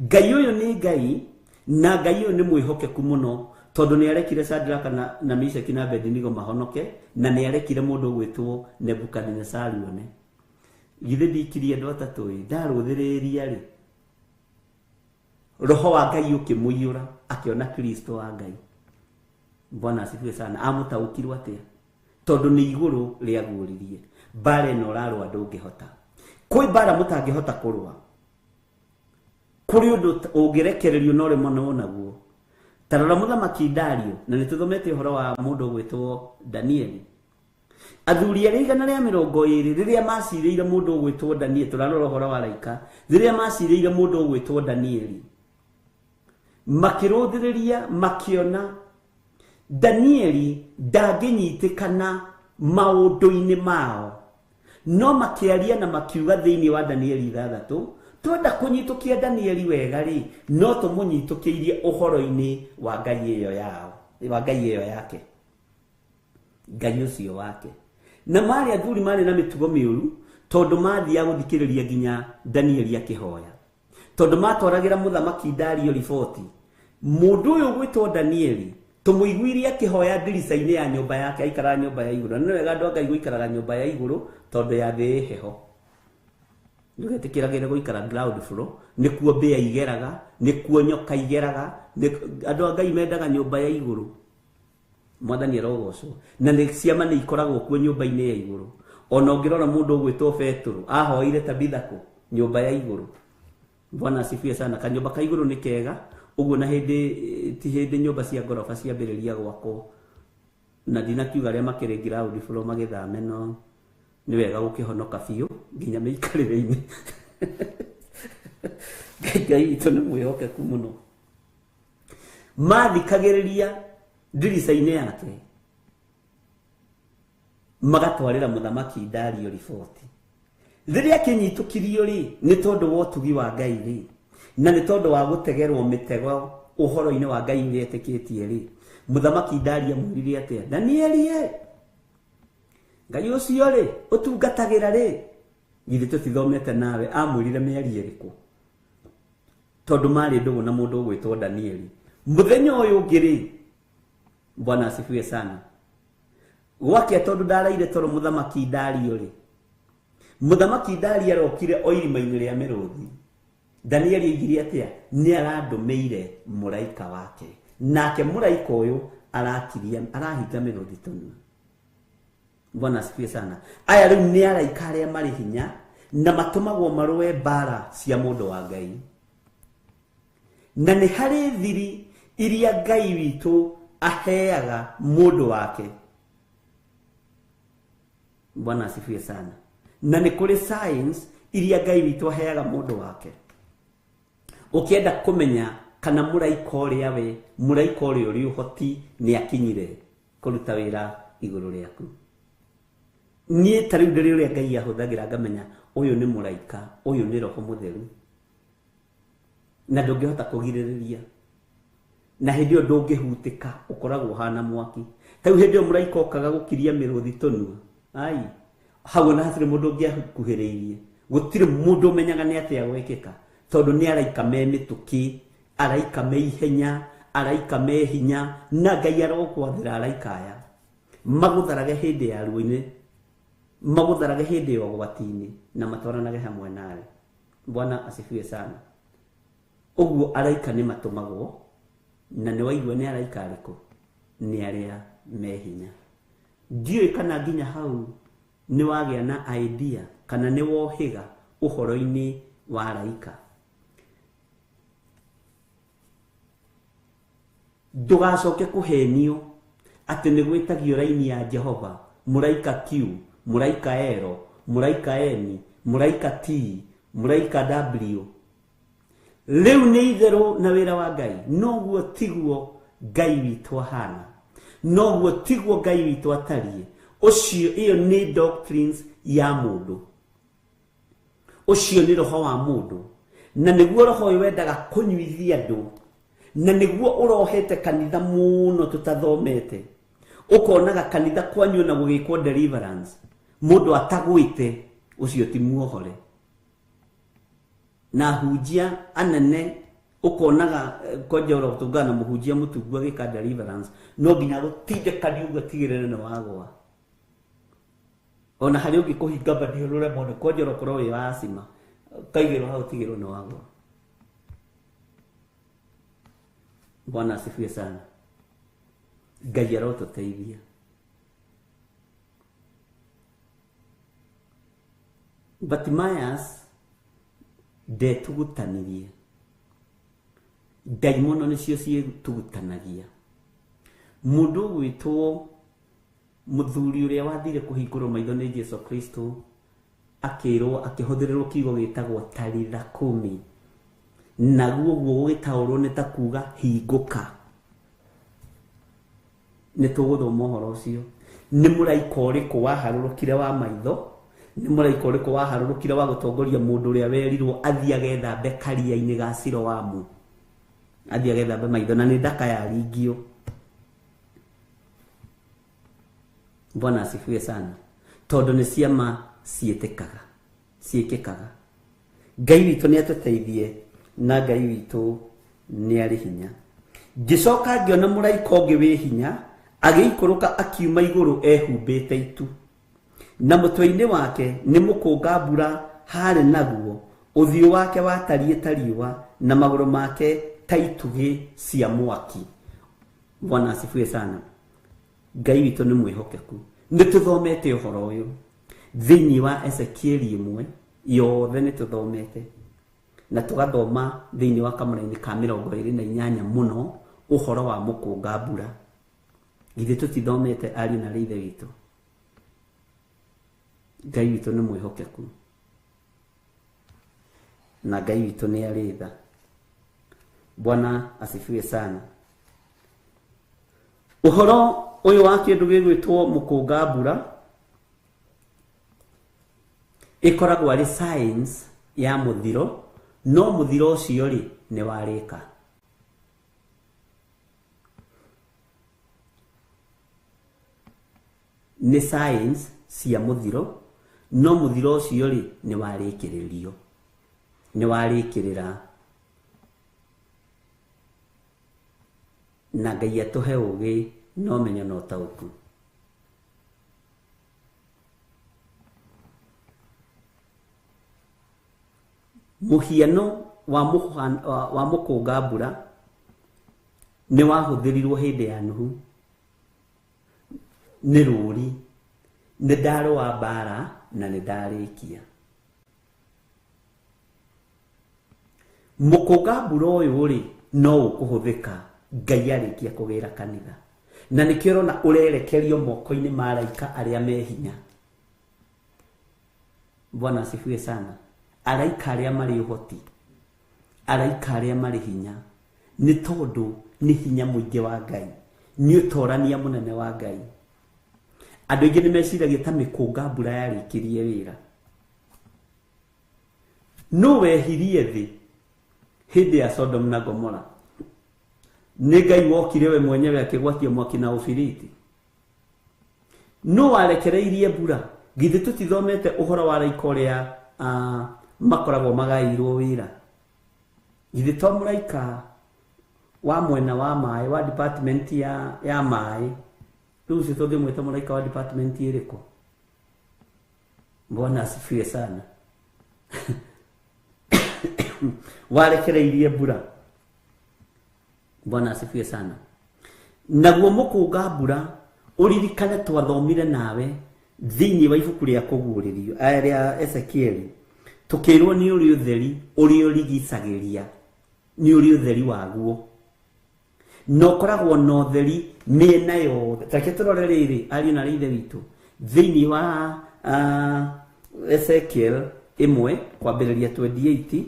Ngai uyu ni Ngai, na Ngai uyu ni mwihokeku muno, tondu ni arekire Shadraka na Meshaki na Abednego mahonoke, na ni arekire mundu gwitwo Nebukadnezaru one. Githe ndikirie andu atatu ndaruthiriria ri, Roho wa Ngai ukimuiyura akiona Kristo wa Ngai. Bwana asifiwe sana. Amutaukirwo atia tondu ni iguru riaguririe. Bare no rarwa ndungihota. Kwi bara mutangihota kurwa, kuri undu ungirekererio no remono naguo. Tarora muthamaki Dario, na nituthomete uhoro wa mundu gwitwo Danieli. Athuri aria igana ria 20 riria maciriire mundu gwitwo Danieli, turarora uhoro wa araika riria maciriire mundu gwitwo Danieli, makiruthiriria makiona Danieli ndanginyitikana maundu-ini mao, no makiaria na makiuga thiini wa Danieli 6 twenda kunyitukia Danieli wega ri no tumunyitukiirie uhoro-ini wa ngai iyo yao wa ngai iyo yake ngai ucio wake na mari athuri mari na mitugo miuru tondu mathia guthikiriria ginya Danieli akihoya tondu matwaragira muthamaki Dario riboti mundu uyu gwitwo Danieli tumuiguirie akihoya ndirica-ini ya nyumba yake aikara nyumba ya iguru no wega andu ngai guikaraga nyumba ya iguru tondu ya thi heho ngetikiragire guikara ground floor nikuo mbia igeraga nikuo nyoka igeraga andu ngai mendaga nyumba ya iguru mwathani arogocwo na ni ciama ni ikoragwo kuo nyumba-ini ya iguru ona ungirora mundu gwitwo Petro ahoire Tabitha nyumba ya iguru. Bwana asifiwe sana. Kanyumba ka iguru ni kega uguo na ti hindi nyumba cia ngorofa ciambiriria gwako na dina kiuga ria makire ground floor magithame no ni wega gukihonoka biu nginya meikarire-ini ngai itu ni mwihokeku muno mathikagiriria ndirica-ini yake magatwarira muthamaki Dario riboti riria kinyitukirio ri ni tondu wa utugi wa ngai ri na ni tondu wa gutegerwo mitego uhoro-ini wa ngai ri etikitie ri muthamaki Dario mwirire atia Danieli ngai ucio ri utungatagira ri githĩ tutithomete nawe amwirire mieri iriku tondu mari ndugu na mundu gwitwo Danieli muthenya uyu ngiri. Bwana asifiwe sana. Gwake tondu ndaraire toro muthamaki Dario ri muthamaki Dario arokire oirima-ini ria miruthi Danieli igiri atia ni arandumeire muraika wake nake muraika uyu arahita miruthi tunu. Bwana asifiwe sana. Aya riu ni araika aria mari hinya na matumagwo marwe bara cia mundu wa ngai na ni hari thiri iria ngai witu aheaga mundu wake. Bwana asifiwe sana. Na ni kuri science iria ngai witu aheaga mundu wake. Ukienda kumenya kana muraika uria we muraika uria uri uhoti ni akinyire kuruta wira iguru riaku. Nie tari ndiri uria ngai ahuthagira ngamenya uyu ni muraika uyu ni roho mutheru na ndungihota kugiririria na hindi yo ndungihutika ukoragwo hana mwaki tau hindi yo muraika okaga gukiria miruthi tonu ai hawo na hatire mundu ngiakuhiriirie gutire mundu umenyaga ni atia gwekika tondu ni araika me mituki araika me ihenya araika me hinya na ngai arokwathira araika aya magutharage hindi ya ruo-ini magutharage hindi yo gwatini na matwaranage hamwe nawe. Bwana asifiwe sana. Uguo araika ni matumagwo na ni waigua ni araika ariko ni aria mehinya. Ndiyo kana nginya hau ni wagia na idea kana ni wohiga uhoro-ini wa araika. Ndugacoke kuhenio ati ni gwitagio raini ya Jehova muraika Q muraika Ero muraika N muraika T muraika W. Riu ni itheru na wira wa ngai noguo tiguo ngai witu ahana noguo tiguo ngai witu atarie. Ucio iyo ni doctrines ya mundu ucio ni roho wa mundu na niguo roho uyu wendaga kunyuithia andu na niguo urohete kanitha muno tutathomete ukonaga kanitha kwanyu na gugikwo deliverance mundu atagwite ucio ti muohore na hujia anene ukonaga kojoro tugana muhujia mutugwa gika deliverance no ginya gutinde kaniuga tigirene no wagwa ona hari ugi kuhinga badi rure mono kojoro koro wi wasima kaigiro hau tigiro no wagwa. Bwana asifiwe sana. Ngai arotuteithia. Bartimaeus ndetugutanirie daimono nicio cietugutanagia mundu gwitwo muthuri uria wathire kuhingurwo maitho ni Jesu Kristo akirwo akihuthirirwo kiugo gitagwo Talitha Kumi naguo guo gitaurwo ni ta kuga hinguka. Ni tuguthoma uhoro ucio ni muraika uriku waharurukire wa maitho nĩ mũraika ũrĩkũ waharũrũkire wa gũtongoria mũndũ ũrĩa werirwo athiĩ agethambe karia-inĩ ga Siloamu, athiĩ agethambe maitho, na nĩ ndaka yaringio. Bwana asifiwe sana. Tondũ nĩ ciama ciĩkĩkaga. Ngai witũ nĩ atũteithie, na Ngai witũ nĩ arĩ hinya. Ngĩcoka ngĩona mũraika ũngĩ wĩ hinya agĩikũrũka akiuma igũrũ ehumbĩte itu, na mũtwe-inĩ wake nĩ mũkũnga-mbura harĩ naguo, ũthiũ wake watariĩ ta riũa, na magũrũ make ta itugĩ cia mwaki. Bwana asifiwe sana. Ngai witũ nĩ mwĩhokeku. Nĩ tũthomete ũhoro ũyũ thĩinĩ wa Ezekieli 1 yothe, nĩ tũthomete na tũgathoma thĩinĩ wa kamũra-inĩ ka 28 mũno ũhoro wa mũkũnga-mbura. Githĩ tũtithomete ariũ na ithe witũ? Ngai witũ nĩ mwĩhokeku, na Ngai witũ nĩ arĩ tha. Bwana asifiwe sana. Ũhoro ũyũ wa kĩndũ gĩgwĩtwo mũkũnga-mbura ĩkoragwo arĩ science ya mũthiro, no mũthiro ũcio rĩ nĩ warĩka. Nĩ science cia mũthiro, no mũthiro ũcio rĩ nĩ warĩkĩrĩrio, nĩ warĩkĩrĩra. Na Ngai atũhe ũgĩ no menyo no taũku. Mũhiano wa mũkũnga-mbura nĩ wahũthĩrirwo hĩndĩ ya Nuhu. Nĩ rũri, nĩ ndarũa mbara na nĩ ndarĩkia. Mũkũnga-mbura ũyũ rĩ no ũkũhũthĩka Ngai arĩkia kũgĩra kanitha, na nĩkĩo ũrona ũrerekerio moko-inĩ ma araika arĩa me hinya. Bwana asifiwe sana. Araika arĩa marĩ ũhoti, araika arĩa marĩ hinya, nĩ tondũ nĩ hinya mũingĩ wa Ngai, nĩ ũtorania mũnene wa Ngai. Andũ aingĩ nĩ meciragia ta mĩkũnga-mbura yarĩkĩrie wĩra. No wehirie thĩ hĩndĩ ya Sodom na Gomora, nĩ Ngai wokire we mwenyewe akĩgwatia mwaki na ũbiriti? No warekereirie mbura? Githĩ tũtithomete ũhoro wa araika ũrĩa makoragwo magaĩirwo wĩra? Githĩ to mũraika wa mwena wa maĩ, wa department ya maĩ, rĩu ũcio tũngĩmwĩta mũraika wa department ĩrĩkũ? Bwana asifiwe sana. Warekereirie mbura. Bwana asifiwe sana. Naguo mũkũnga-mbura ũririkane twathomire nawe thĩinĩ wa ibuku rĩa kũguũrĩrio rĩa Ezekieli, tukĩrwo nĩ ũrĩ ũtheri ũrĩa ũrigicagĩria, nĩ ũrĩ ũtheri waguo, no koragwo na ũtheri mĩena yothe. Take tũrore rĩrĩ ariũ na ithe witũ thĩinĩ wa Ezekiel 1 kwambĩrĩria 28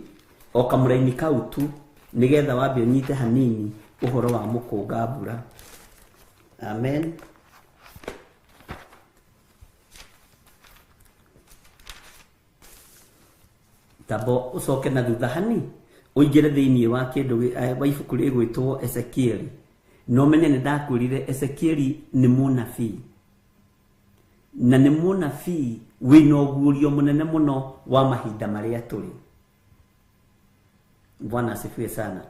o kamũra-inĩ kau tu, nĩgetha wambe ũnyite hanini ũhoro wa mũkũnga-mbura. Amen. Tabo ucoke na thutha hani ũingĩre thĩinĩ wa kĩndũ wa ibuku rĩgwĩtwo Ezekieli. No menye nĩ ndakwĩrire Ezekieli nĩ mũnabii, na nĩ mũnabii wĩna ũguũrio mũnene mũno wa mahinda marĩa tũrĩ. Bwana asifiwe sana.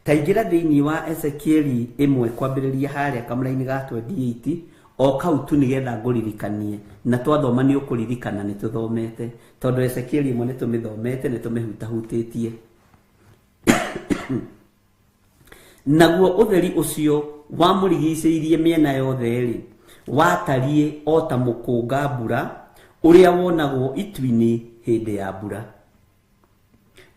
Taingĩra thĩinĩ wa Ezekieli 1 kwambĩrĩria harĩa kamũra-inĩ ga 28 o kau tu nĩgetha ngũririkanie, na twathoma nĩ ũkũririkana nĩ tũthomete, tondũ Ezekieli 1 nĩ tũmĩthomete, nĩ tũmĩhutahutĩtie. Naguo ũtheri ũcio wamũrigicĩirie mĩena yothe rĩ watariĩ o ta mũkũnga-mbura ũrĩa wonagwo itu-inĩ hĩndĩ ya mbura,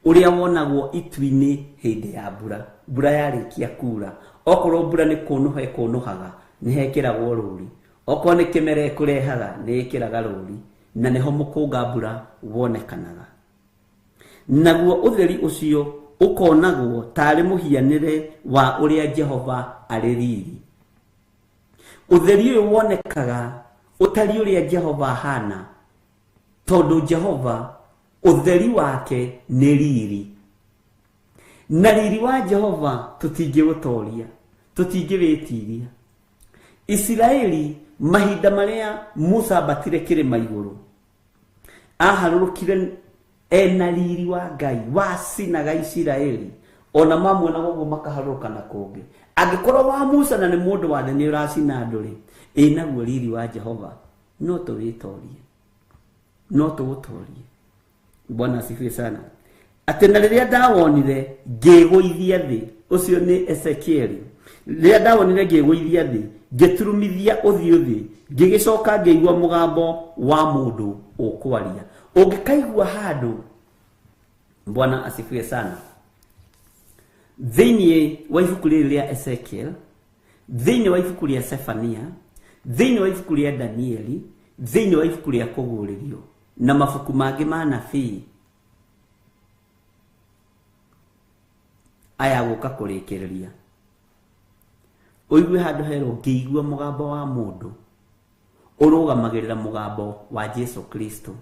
ũrĩa wonagwo itu-inĩ hĩndĩ ya mbura. Mbura yarĩkia kura, okorwo mbura nĩ kũnũha ĩkũnũhaga nĩ hekĩragwo rũri, okorwo nĩ kĩmera ĩkũrehaga nĩ ĩkĩraga rũri, na nĩho mũkũnga-mbura wonekanaga. Naguo ũtheri ũcio ũkonagwo tarĩ mũhianĩre wa ũrĩa Jehova arĩ riri. Ũtheri ũyũ wonekaga ũtari ũrĩa Jehova hana, tondu Jehova utheri wake ni riri, na riri wa Jehova tutingiutoria, tutingiritiria. Israeli mahinda maria Musa batire kirima iguru aharurukire ena riri wa Ngai wacinaga Israeli, ona mamwe na gogo makaharuka na kungi. Angikorwo wa Musa na ni mundu wa thani uracina nduri, naguo riri wa Jehova no tuwitorie, no tuwutorie. Bwana asifiwe sana. Atena riria ndawonire ngiguithia thi, ucio ni Ezekiel. Riria ndawonire ngiguithia thi, ngiturumithia uthio thi, ngigicoka ngĩigua mugambo wa mundu ukwaria. Ungikaigua handu, Bwana asifiwe sana, thiini wa ibuku ria Ezekiel, thiini wa ibuku ria Sefania, thiini wa ibuku ria Danieli, thiini wa ibuku ria kuguririo na mabuku mangi ma nabii, aya guka kurikiriria. Uigwe handu hero ngiigua mugambo wa mundu urugamagirira mugambo wa Jesu Kristo,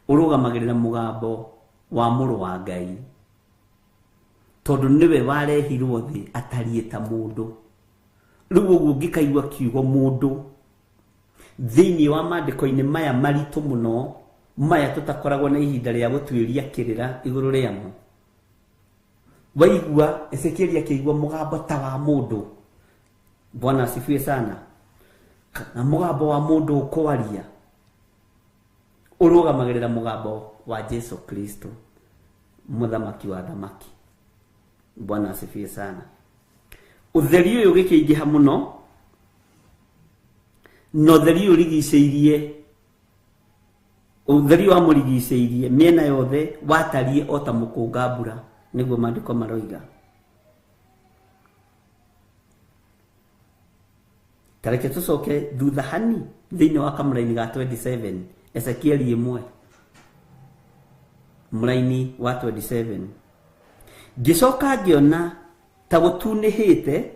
urugamagirira mugambo wa muru wa Ngai, tondu niwe warehirwo thi atariĩ ta mundu. Riu uguo ngikaigua kiugo mundu thiini wa maandiko-ini maya maritu muno, maya tutakoragwo na ihinda ria gutwiria kirira iguru riamo. Waigua Ezekiel akigua mugambo ta wa mundu. Bwana asifiwe sana. Na mugambo wa mundu ukwaria urugamagirira mugambo wa Jesu Kristo, muthamaki wa thamaki. Bwana asifiwe sana. Utheri uyu gikiingiha muno, no utheri urigiceirie, utheri wa murigiceirie miena yothe watarie ota mukunga mbura, niguo maandiko maroiga. Tareke tucoke thutha hani thiini wa kamuraini ga 27, Ezekiel 1 muraini wa 27. Gicoka ngiona ta gutunihite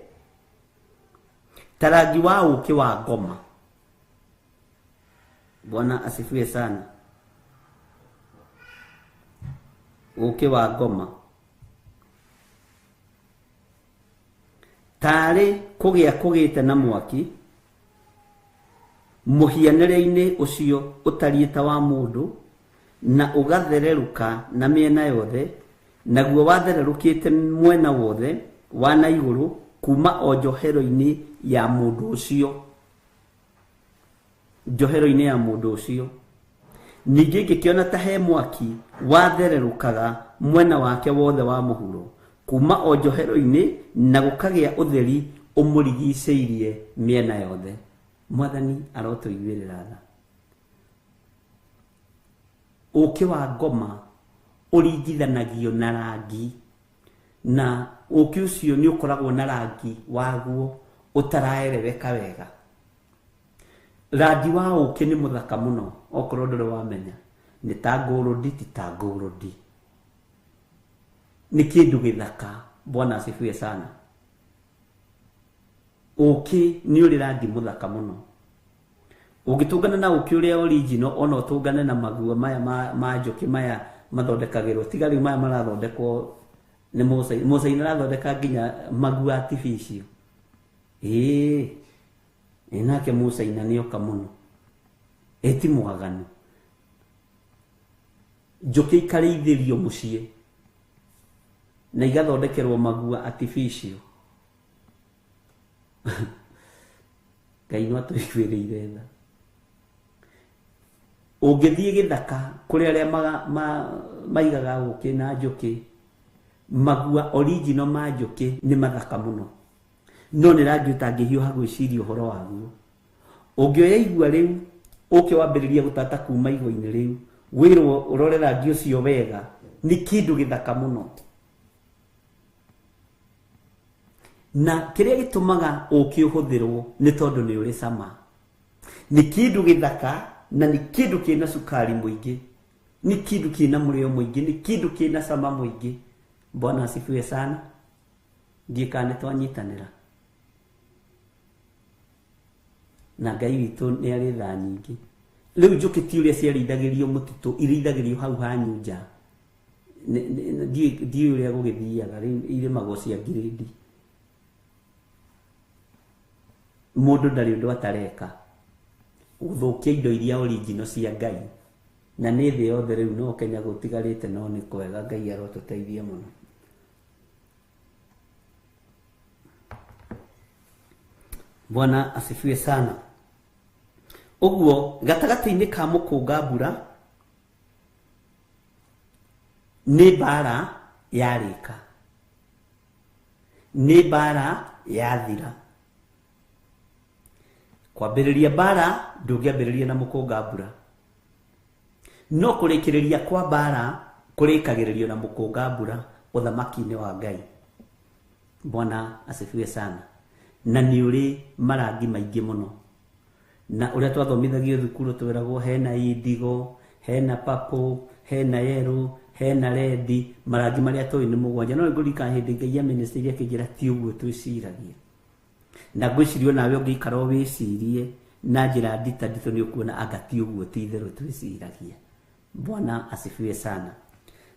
tarangi wa uki wa ngoma. Bwana asifiwe sana. Uki wa ngoma tari kugia kugite na mwaki, muhianire-ini ucio utariita wa mundu, na ugathereruka na miena yothe, naguo wathererukite mwena wothe wa na iguru kuma o njohero-ini ya mundu ucio, njohero-ini ya mundu ucio. Ningi ngikiona ta he mwaki wathererukaga mwena wake wothe wa muhuro kuma o njohero-ini, na gukagia utheri umurigiceirie miena yothe. Mwathani arotuiguirira tha. Uki wa ngoma uringithanagio na rangi, na uki ucio ni ukoragwo na rangi waguo utaraereweka wega. Rangi wa uki ni muthaka muno, okorwo nduri wamenya, ni ta ngurudi ti ta ngurudi, ni kindu githaka. Bwana asifiwe sana. Uki ni uri rangi muthaka muno. Ugitungana na uki uria original, ona utungane na maguo maya ma njuki maya mathondekagirwo, tigari maya marathondekwo ni Musa arathondeka nginya maguo artificial. Nake Musa ni oka muno, eti mwaganu. Njuki ikareithirio mucii na igathondekerwo maguo artificial. Ngai no atuiguirire tha. Ungithie githaka kuri aria maigaga uki na njuki, magua original ma njuki ni mathaka muno, no ni rangi utangihiuha gwiciria uhoro waguo. Ungioya igua riu uki wambiriria gutata kuma igua-ini riu, wirwo urore rangi ucio wega, ni kindu githaka muno. Na kiria gitumaga uki uhuthirwo ni tondu ni uri cama, ni kindu githaka, na ni kindu kina sukari muingi, ni kindu kina murio muingi, ni kindu kina cama muingi. Bwana asifiwe sana. Ndikane twanyitanira na Ngai witu ni ari tha nyingi, Riu njuki ti uria ciarithagĩrio mũtitũ irithagĩrio hau hanyu nja. Ndiĩ uria gũgĩthiaga riu irĩmagwo cia grade. Mũndũ ndarĩ ũndũ atareka gũthũkia indo iria original cia Ngai, na nĩ thĩ yothe rĩu no Kenya gũtigarĩte, no nĩ kwega, Ngai arotũteithia mũno. Bwana asifiwe sana. Ũguo gatagata-inĩ ka mũkũnga mbura nĩ mbara yarĩka, nĩ mbara yathira. Kwambĩrĩria mbara ndũngĩambĩrĩria na mũkũnga mbura, no kũrĩkĩrĩria kwa mbara kũrĩkagĩrĩrio na mũkũnga mbura ũthamaki-inĩ wa Ngai. Bwana asifiwe sana. Na nĩ ũrĩ marangi maingĩ mũno, na ũrĩa twathomithagio thukuru twĩragwo hena indigo, hena purple, hena yellow, hena red, marangi marĩa tũĩ nĩ mũgwanja. No ngũrika hĩndĩ Ngai ya ministry iria kĩnjĩra ti ũguo twĩciragia, na ngwĩciria nawe ũngĩikara wĩcirie na njĩra ndita nditũ nĩ ũkuona anga ti ũguo ti itherũ twĩciragia. Bwana asifiwe sana.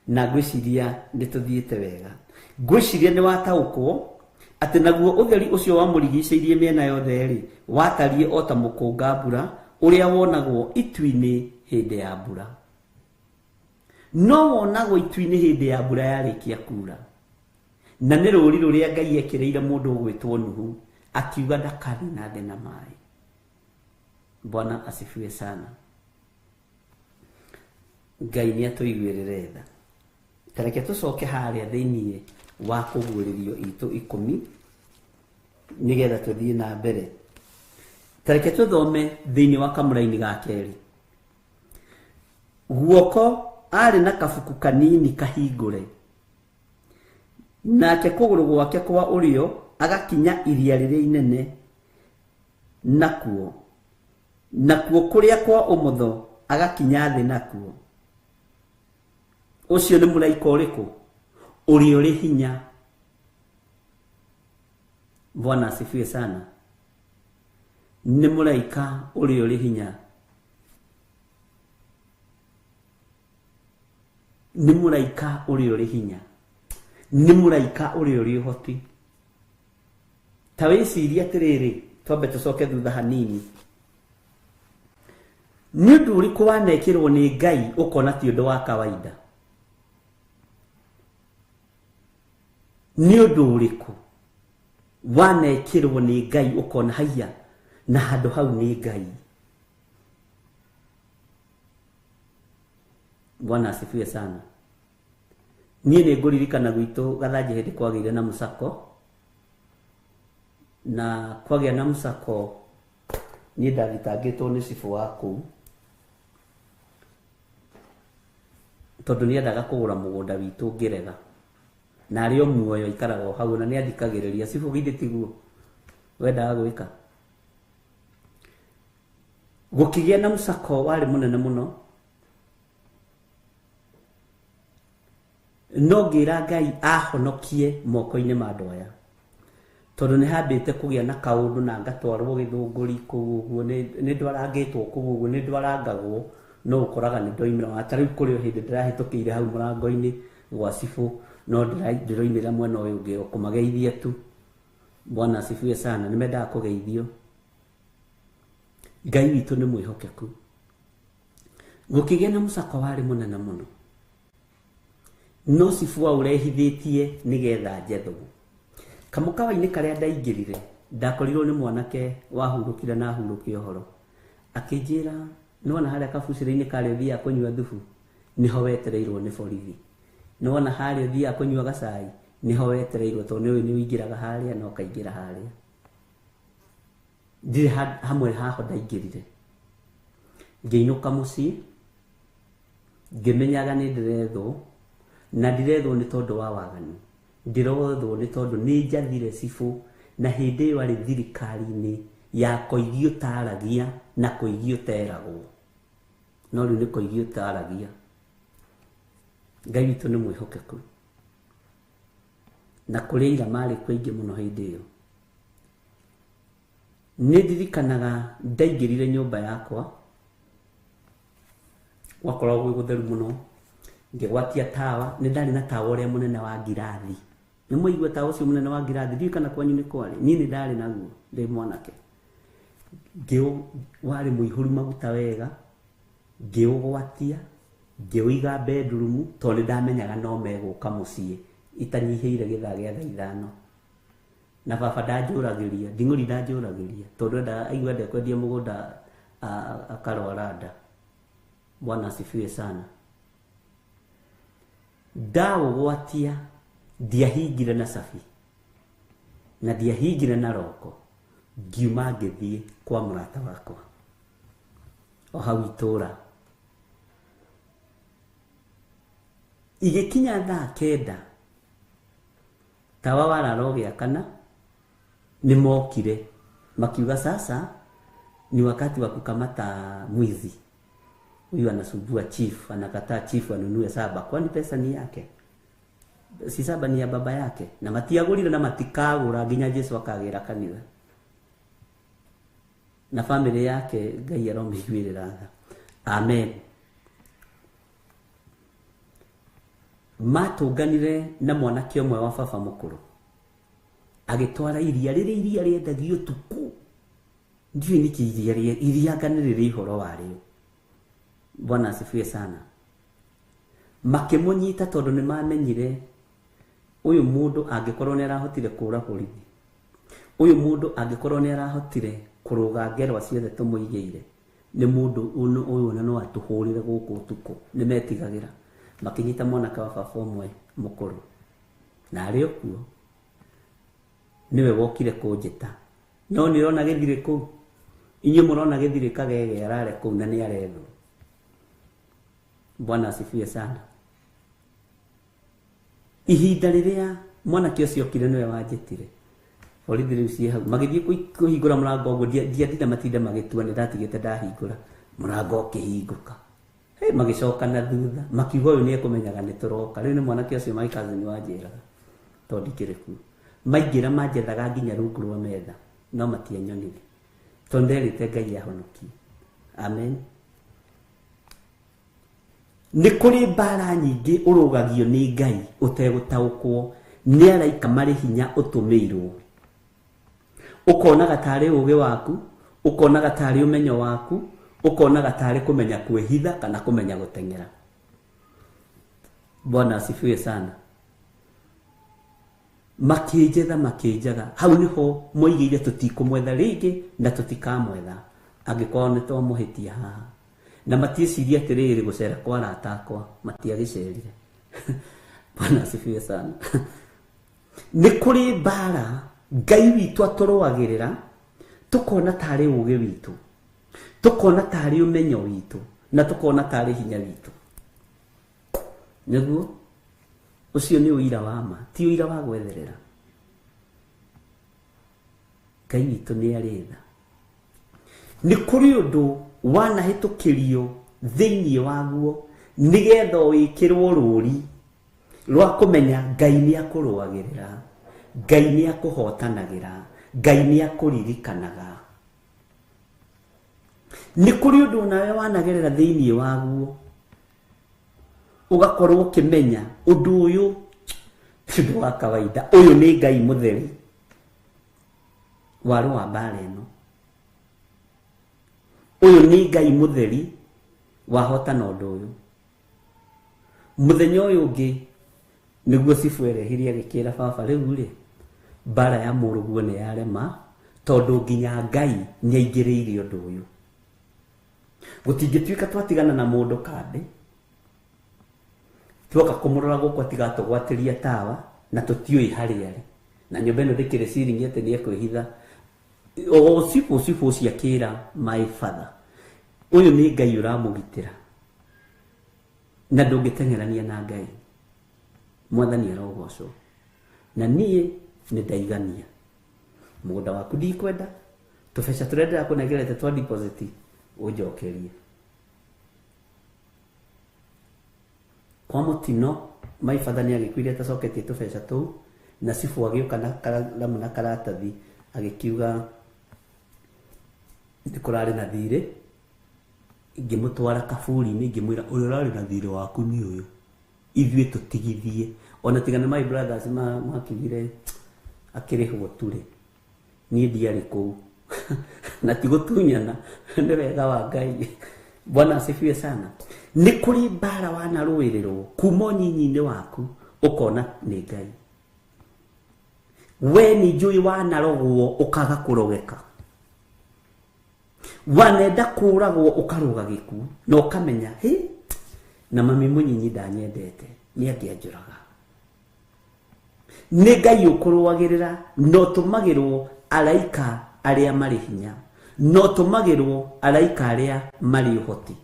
Na ngwĩciria nĩ tũthiĩte wega, ngwĩciria nĩ wataũkwo atĩ naguo ũtheri ũcio wamũrigicĩirie mĩena yothe rĩ watarie o ta mũkũnga mbura ũrĩa wonagwo itu-inĩ hĩndĩ ya mbura. No wonagwo itu-inĩ hĩndĩ ya mbura yarĩkia kura, na nĩ rũri rũrĩa Ngai ekĩrĩire mũndũ ũgwĩtwo Nuhu, akiuga ndakarĩ na thĩ na maĩ. Bwana asifiwe sana. Ngai nĩ atũiguĩrĩre tha. Tareke tũcoke harĩa thĩinĩ wa kũguũrĩrio itũ 10 nĩgetha tũthiĩ na mbere. Tareke tũthome thĩinĩ wa kamũra-inĩ ga kerĩ. Guoko arĩ na kabuku kanini kahingũre, nake kũgũrũ gwake kwa ũrĩo agakinya iria rĩrĩa inene, nakuo kũrĩa kwa ũmotho agakinya thĩ nakuo. Ũcio nĩ mũraika ũrĩkũ? Ũrĩa ũrĩ hinya. Bwana asifiwe sana. Nĩ mũraika ũrĩa ũrĩ hinya, nĩ mũraika ũrĩa ũrĩ hinya, nĩ mũraika ũrĩa ũrĩ ũhoti. Ta wĩciria atĩrĩrĩ, twambe tũcoke thutha hanini. Nĩ ũndũ ũrĩkũ wanekĩrwo nĩ Ngai ũkona ti ũndũ wa kawaida? Nĩ ũndũ ũrĩkũ wanekĩrwo nĩ Ngai ũkona haiya na handũ hau nĩ Ngai? Bwana asifiwe sana. Niĩ nĩ ngũririkana gwitũ Gathanjĩ hĩndĩ kwagĩire na mũcako, na kwagĩa na mũcako niĩ ndathitangĩtwo nĩ cibũ wa kũu tondũ nĩ endaga kũgũra mũgũnda witũ Ngeretha, na arĩ o muoyo ikaraga hau na nĩ athikagĩrĩria. Cibũ githĩ tiguo wendaga gwĩka? Gũkĩgĩa na mũcako warĩ mũnene mũno, no ngĩra Ngai ahonokie moko-inĩ ma andũ aya, tondũ nĩ hambĩte kũgĩa na kaũndũ na ngatwarwo Gĩthũngũri kũu ũguo, nĩ ndwarangĩtwo kũu ũguo, nĩ ndwarangagwo, no ũkoraga nĩ ndoimĩra. Ta rĩu kũrĩ o hĩndĩ ndĩrahĩtũkĩire hau mũrango-inĩ gwa cibũ, no ndĩroimĩra mwena ũyũ ũngĩ kũmageithia tu. Bwana asifiwe sana. Nĩ mendaga kũgeithio. Ngai witũ nĩ mwĩhokeku. Gũkĩgĩa na mũcako warĩ mũnene mũno, no cibũ ũrehithĩtie nĩgetha njethwo. Kamũkawa-inĩ karĩa ndaingĩrire ndakorirwo nĩ mwanake wahurũkire na ahurũkia ũhoro, akĩnjĩra nĩwona harĩa kabucĩrĩ-inĩ karĩa ũthiaga kũnyua thubu nĩho wetereirwo nĩ borithi, nĩwona harĩa ũthiaga kũnyua gacai nĩho wetereirwo, tondũ nĩũĩ nĩ ũingĩraga harĩa na ũkaingĩra harĩa. Ndirĩ hamwe haho ndaingĩrire, ngĩinũka mũciĩ ngĩmenyaga nĩ ndĩrethwo, na ndirethwo nĩ tondũ wa waganu, ndirethwo nĩ tondũ nĩ njathire cibũ, na hĩndĩ ĩyo arĩ thirikari-inĩ ya kũigio taragia na kũigio teragwo, no rĩu nĩ kũigio taragia. Ngai witũ nĩ mwĩhokeku, na kũrĩa ira marĩ kũingĩ mũno hĩndĩ ĩyo. Nĩ ndirikanaga ndaingĩrire nyũmba yakwa wakorwo gwi gutheru muno ngigwatia tawa ni ndari na tawa uria munene wa ngirathi ni muigua tawa ucio munene wa ngirathi ndi kana kwanyu ni kwari ni ndari naguo ndi mwanake ngio wari muihuru maguta wega ngiugwatia ngiuiga bedroom to ni ndamenyaga no meguka mucii itanyiheire githaa gia thaa 5 na baba ndanjuragiria nding'uri ndanjuragiria tondu nda aigua ndekwendia mugunda akarwaranda. Bwana asifiwe sana. Ndaugwatia ndiahingire na safi na ndiahingire na roko ngiuma ngithie kwa murata wakwa o hau itura igikinya thaa 9 tawa wararo giakana ni mokire makiuga sasa ni wakati wa kukamata mwizi huyu anasumbua chief, anakataa chief anunue saba kwani pesa ni yake, si saba ni ya baba yake, na matiagurire na matikagura nginya Yesu akagira kanitha na family yake. Ngai aromiguirira tha. Amen. Matunganire na mwanake omwe wa baba mukuru agitwara iria riendagio tuku ndiye niki iria ganirire ihoro wario. Bwana asifiwe sana. Makimunyita tondu ni mamenyire uyu mundu angikorwo ni arahotire kura borithi, uyu mundu angikorwo ni arahotire kuruga ngerwa ciothe tumuigeire, ni mundu uyu no atuhurire guku tuku. Ni metigagira makinyita mwanake wa baba omwe mukuru na ari okuo niwe wokire kunjita. No ni rona githire ku inyu murona githire kagege arare ku na ni arethu. Bwana asifiwe sana. Ihinda riria mwanake ucio kire niwe wanjitire borithi riu cie hau magithie kuhingura murango guo ndiatinda matinda magitua ni ndatigite ndahingura murango ukihinguka. Magicoka na thutha makiuga uyu ni ekumenyaga ni turoka. Riu ni mwanake ucio my cousin wanjiraga tondi kiriku maingira manjethaga nginya rungu rwa metha no matianyonire tonderite Ngai ahonokie. Amen. Ni kuri mbara nyingi urugagio ni Ngai utegutaukwo ni araika mari hinya utumirwo, ukona gatari uge waku, ukona gatari umenyo waku, ukona gatari kumenya kwihitha kana kumenya gutengera. Bwana asifiwe sana. Makijaga hau niho moigire tutikumwetha ringi na tutikamwetha angikorwo ni twamuhitia haha na matieciria atiriri gucera kwa arata akwa matiagicerire. Bwana asifiwe sana. Ni kuri mbara Ngai witu aturwagirira tukona tari uge witu, tukona tari umenyo witu na tukona tari hinya witu. Niguo ucio ni uira wa ma, ti uira wa gwetherera. Ngai witu ni aritha. Ni kuri undu wanahitukirio thiini waguo nigetha wikirwo ruri rwa kumenya Ngai ni akurwagirira, Ngai ni akuhotanagira, Ngai ni akuririkanaga. Ni kuri undu nawe wanagerera thiini waguo ugakorwo ukimenya undu uyu ndu wa kawaida, uyu ni Ngai mutheri waru wa mbara ino, uyu ni Ngai mutheri wahotana undu uyu. Muthenya uyu ungi niguo cibu erehirie agikira baba riu ri mbara ya muruguo ni yarema tondu nginya Ngai ni aingiriire undu uyu. Gutingituika twatigana na mundu kande twoka kumurora guku atigatugwatiria tawa na tutiui hari ari na nyumba ino ndikire ciringi ati ni ekwihitha o cibu ciakira my father. Uyu ni Ngai uramugitira na ndungitengerania na Ngai. Mwathani arogocwo na nie ni ndaigania mugunda waku ndikwenda tubeca turendera kunegerete twa deposit ujokerie kwa mutino. My father ni agikwire tacoketie tubeca tu na cibu agioka na kalamu na karatathi agikiuga ndikurari na thire ngimutwara kaburi-inĩ ngĩmwĩra ũrĩa ũrarĩ na thirĩ waku nĩ ũyũ, ithuĩ tũtigithie. Ona tigana my brothers makigire akĩrĩhwo tũrĩ, niĩ ndiarĩ kũu na tigũtunyana nĩ wega wa Ngai. Bwana asifiwe sana. Nĩ kũrĩ mbara wanarũĩrĩrwo kuma ũnyinyi-inĩ waku ũkona nĩ Ngai. We nĩ njũĩ wanarogwo ũkaga kũrogeka, wanenda kũragwo ũkarũga gĩkuũ na ũkamenya na mami mũnyinyi ndanyendete nĩ angĩanjũraga. Nĩ Ngai ũkũrũagĩrĩra, no tũmagĩrwo araika arĩa marĩ hinya, no tũmagĩrwo araika arĩa marĩ ũhoti.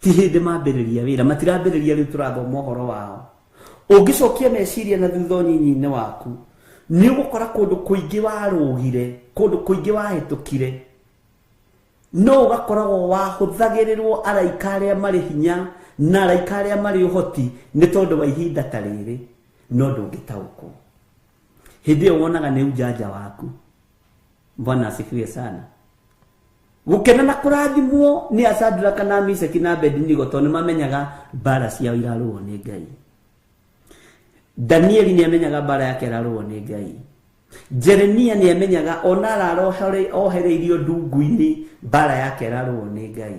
Ti hĩndĩ mambĩrĩria wĩra, matirambĩrĩria rĩu tũrathoma ũhoro wao. Ũngĩcokia meciria na thutha ũnyinyi-inĩ waku, nĩ ũgũkora kũndũ kũingĩ warũgire, kũndũ kũingĩ wahĩtũkire, no ũgakoragwo wahũthagĩrĩrwo araika arĩa marĩ hinya na araika arĩa marĩ ũhoti nĩ tondũ wa ihinda ta rĩrĩ, no ndũngĩtaũkwo. Hĩndĩ ĩyo wonaga nĩ ũjanja waku. Bwana asifiwe sana. Gũkena na kũrathimwo nĩ a Shadraka na Meshaki na Abedinego tondũ nĩmamenyaga mbara ciao irarũo nĩ Ngai. Danieli nĩ amenyaga mbara yake irarũo nĩ Ngai. Jeremia nĩ amenyaga ona ararohereirio ndungu-inĩ mbara yake irarũo nĩ Ngai.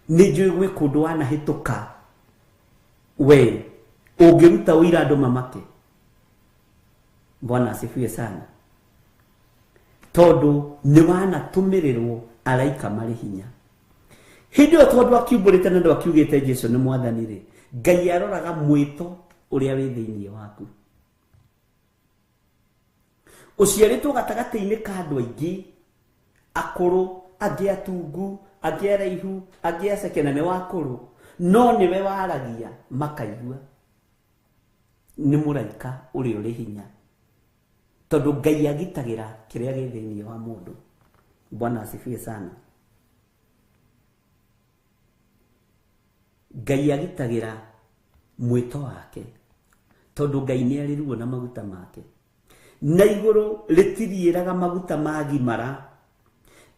Nĩ njũĩ gwĩ kũndũ wanahĩtũka we ũngĩruta ũira andũ mamake. Bwana asifiwe sana. Tondũ nĩ wanatũmĩrĩrwo araika marĩ hinya. Hĩndĩ ĩyo tondũ akiumbũrĩte na ndwakiugĩte Jesũ nĩ mwathani rĩ, Ngai aroraga mwĩto ũrĩa wĩ thĩinĩ waku. Ũciarĩtwo gatagatĩ-inĩ ka andũ aingĩ, akũrũ, angĩ atungu, angĩ araihu, angĩ aceke na nĩ wakũrũ, no nĩwe waragia makaigua. Nĩ mũraika ũrĩa ũrĩ hinya, tondũ Ngai agitagĩra kĩrĩa gĩ thĩinĩ wa mũndũ. Bwana asifiwe sana. Ngai agitagĩra mwĩto wake, tondũ Ngai nĩ arĩ ruo na maguta make. Na igũrũ rĩtiriĩraga maguta magimara,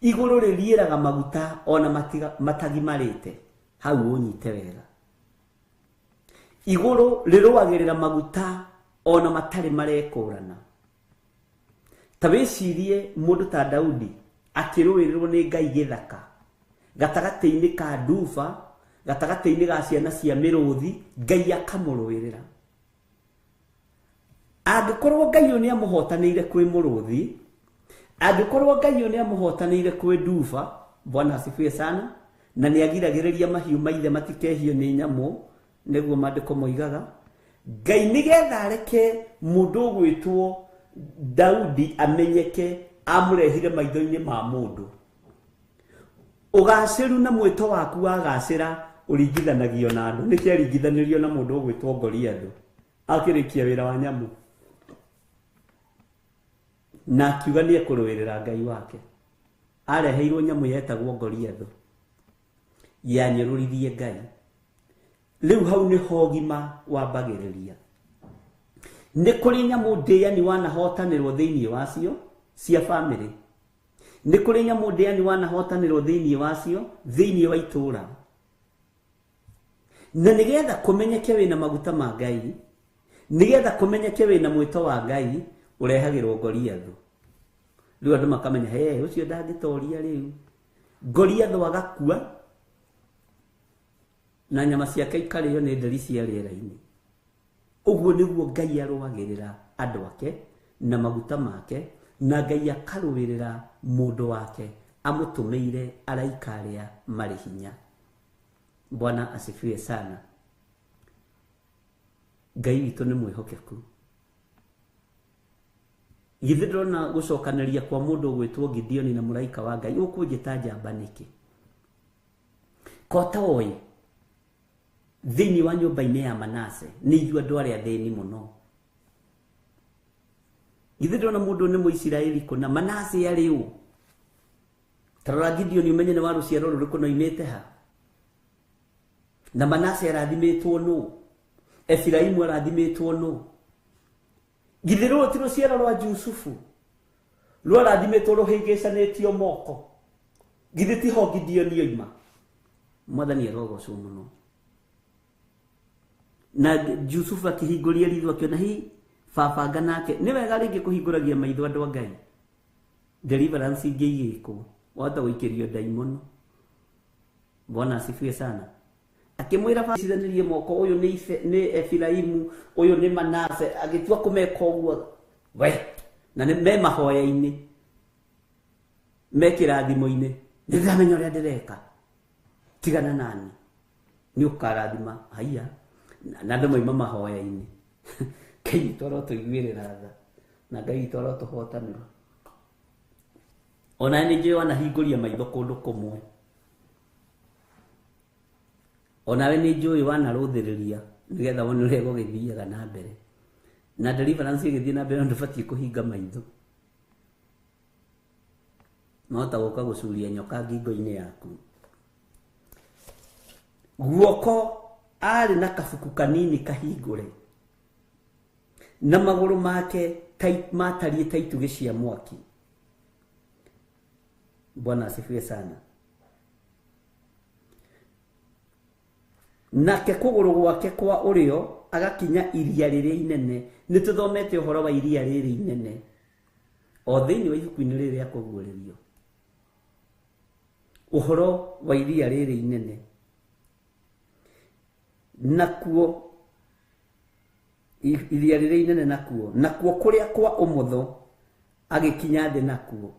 igũrũ rĩriĩraga maguta ona matagimarĩte. Hau ũnyite wega. Igũrũ rĩrũagĩrĩra maguta ona matarĩ marekũrana. Ta wĩcirie mũndũ ta Daudi akĩrũĩrĩrwo nĩ Ngai gĩthaka, gatagatĩ-inĩ ka nduba, gatagatĩ-inĩ ga ciana cia mĩrũthi, Ngai akamũrũĩrĩra. Angĩkorwo Ngai nĩ amũhotanĩire kwĩ mũrũthi, angĩkorwo Ngai nĩ amũhotanĩire kwĩ nduba, Bwana asifiwe sana, na nĩ agiragĩrĩria mahiũ maithe matikehio nĩ nyamũ, nĩguo maandĩko moigaga, Ngai nĩgetha areke mũndũ ũgwĩtwo Daudi amenyeke, amũrehire maitho-inĩ ma mũndũ. Ũgacĩru na mwĩto waku wagacĩra ũringithanagio na andũ. Nĩkĩ aringithanĩrio na mũndũ ũgwĩtwo Goliathũ akĩrĩkia wĩra wa nyamũ, na akiuga nĩ ekũrũĩrĩra Ngai wake. Areheirwo nyamũ yetagwo Goliathũ yanyũrũririe Ngai. Rĩu hau nĩho ũgima wambagĩrĩria. Nĩ kũrĩ nyamũ ndĩani wanahotanĩrwo thĩinĩ wacio cia bamĩrĩ. Nĩ kũrĩ nyamũ ndĩani wanahotanĩrwo thĩinĩ wacio thĩinĩ wa itũũra. Na nĩgetha kũmenyeke wĩna maguta ma Ngai, nĩgetha kũmenyeke wĩna mwĩto wa Ngai, ũrehagĩrwo Goliathũ. Rĩu andũ makamenya ũcio ndangĩtoria rĩu. Goliathũ agakua na nyama ciake ikarĩo nĩ nderi cia rĩera-inĩ. Ũguo nĩguo Ngai arũagĩrĩra andũ ake na maguta make, na Ngai akarũĩrĩra mũndũ wake amũtũmĩire araika arĩa marĩ hinya. Bwana asifiwe sana. Ngai witũ nĩ mwĩhokeku. Githĩ ndĩrona gũcokanĩria kwa mũndũ ũgwĩtwo Gideoni na mũraika wa Ngai, ũkũnjĩta njamba nĩkĩ? Kota oĩ thĩinĩ wa nyũmba-inĩ ya Manase nĩ ithuĩ andũ arĩa athĩni mũno. Githĩ ndĩrona mũndũ nĩ Mũisiraeli kũna, Manase arĩ ũ? Tarora Gideoni umenye nĩ wa rũciaro rũrĩkũ na oimĩte ha? Na Manase arathimĩtwo nũ? Efiraimu arathimĩtwo nũ? Githĩ rũrũ ti rũciaro rwa Jusufu? Rwara thimetwo ruhingicanitio moko githiti ho Gideon yoima mwathani arogocwo muno na Yusufu akihinguria ritho akiona hi babanga nake ni wega ringi kuhinguragia maitho andu a Ngai deliverance ingiyiko wata guikirio daimono. Bwana asifiwe sana. Akimwira bacithanirie moko uyu ni Efiraimu uyu ni Manase agitua kumeka uguo we na ni me mahoya-ini me kirathimo-ini ndiramenya uria ndireka tigana nani ni ukarathima haiya na andu moima mahoya-ini Ngai toro tuiguirira tha na Ngai toro tuhotanira ona ni nje wana hinguria maitho kundu kumwe ona we ni njui wana ruthiriria nigetha wone uria gugithiaga na mbere na deliverance igithii na mbere ndubatie kuhinga maitho no ta guka gucuria nyoka ngingo-ini yaku. Guoko ari na kabuku kanini kahingure na maguru make matarie taituge cia mwaki. Bwana asifiwe sana. Nake kuguru gwake kwa urio agakinya iria riria inene. Ni tuthomete uhoro wa iria riri inene o thiini wa ibuku-ini riri ria kuguurerio. Uhoro wa iria riri inene nakuo iria riri inene nakuo kuria kwa umotho agikinya thi nakuo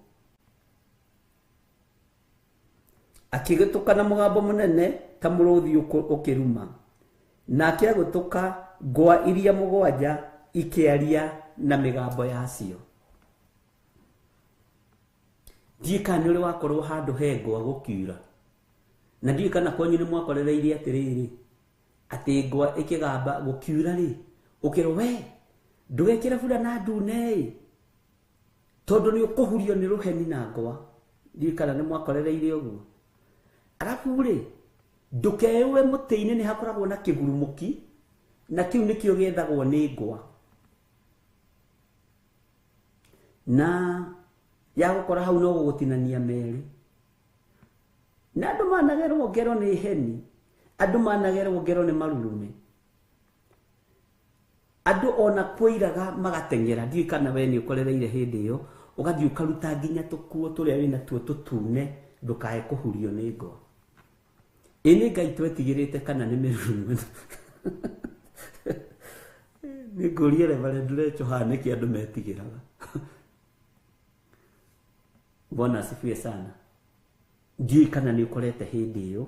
akigituka na mugambo munene ta muruthi ukiruma na akiagutuka ngwa iria mugwanja ikiaria na migambo yacio. Ndiikani uri wakorwo handu hengwa gukiura na ndiikana kwanyu ni mwakorereirie atiriri ati ngwa ikigamba gukiura ri ukiro we ndugekira bura na ndune tondu ni ukuhurio ni ruheni na ngwa. Ndiikana ni mwakorereirie uguo. Arafu ri ndukewe muti-ini ni hakoragwo na kigurumuki na kiu nikio gethagwo ni ngwa na ya gukora hau no gugutinania meri na andu managerwo ngero ni heni andu managerwo ngero ni marurume andu ona kwiraga magatengera. Ndiikana we ni ukorereire hindi iyo ugathii ukaruta nginya tukuo turia wina tuo tutune ndukae kuhurio ni ngwa. Ini Ngai twetigirite kana ni mirurume ni ngurie Reverend Lecho haniki andu metigiraga. Bwana asifiwe sana. Ndiui kana ni ukorete hindi iyo,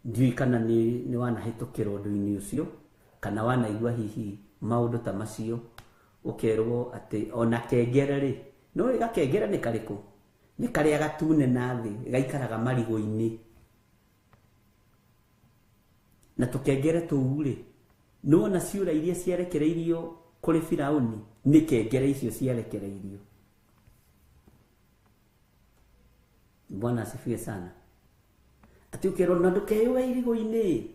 ndiui kana ni wanahitukira undu-ini ucio kana wanaigua hihi maundu ta macio ukerwo ati ona kengere ri no gakengere ni kariku ni karia gatune na thi gaikaraga marigo-ini na tukengere tuu ri no na ciura iria ciarekereirio kuri Firauni ni kengere icio ciarekereirio. Bwana asifiwe sana. Ati ukero na ndukewe irigo-ini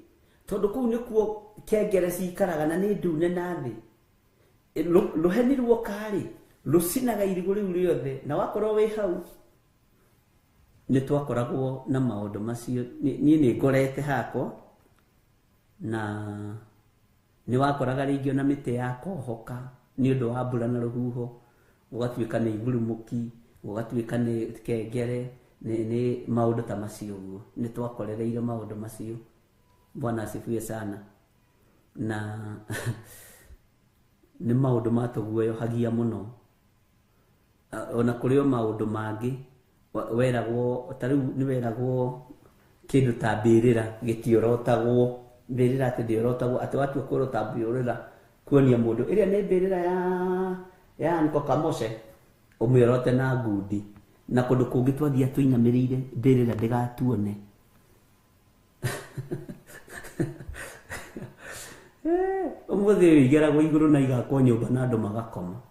tondu kuu nikuo kengere cikaraga na ni ndune na thi ruheni ruokari rucinaga irigo riu riothe na wakorwo wi hau. Ni twakoragwo na maundu macio ni ngorete hakwa na ni wakoraga ringi na miti ya kohoka ni undu wa mbura na ruhuho ugatuika ni igurumuki ugatuika ni kengere ni maundu ta macio guo ni twakorereire maundu macio. Bwana asifiwe sana. Na ni maundu matuguoyohagia muno ona kurio maundu mangi weragwo tariu ni weragwo kindu ta mbirira gitiorotagwo mbirira ati ndiorotagwo ati watu kurota mbirira kuonia mundu iria ni mbirira ya Nko Kamose umwirote na ngundi na kundu kungi twathia tuinamiriire mbirira ndigatuone. Umuthi igeragwo iguru na igakwo nyumba na andu magakoma.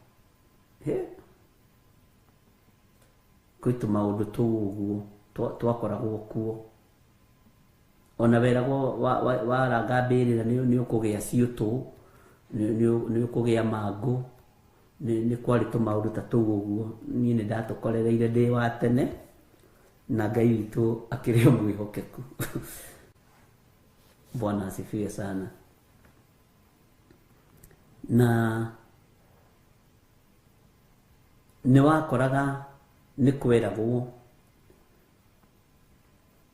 Kwitu maundu tuguo twakoragwo kuo ona weragwo waranga mbirira ni ukugia ciutu ni ukugia mangu nĩ kwarĩ tũmaũndũ ta tũu ũguo niĩ nĩ ndatũkorereire ndĩ wa tene na Ngai witũ akĩrĩ mwĩhokeku. Bwana asifiwe sana. Na nĩ wakoraga nĩ kweragwo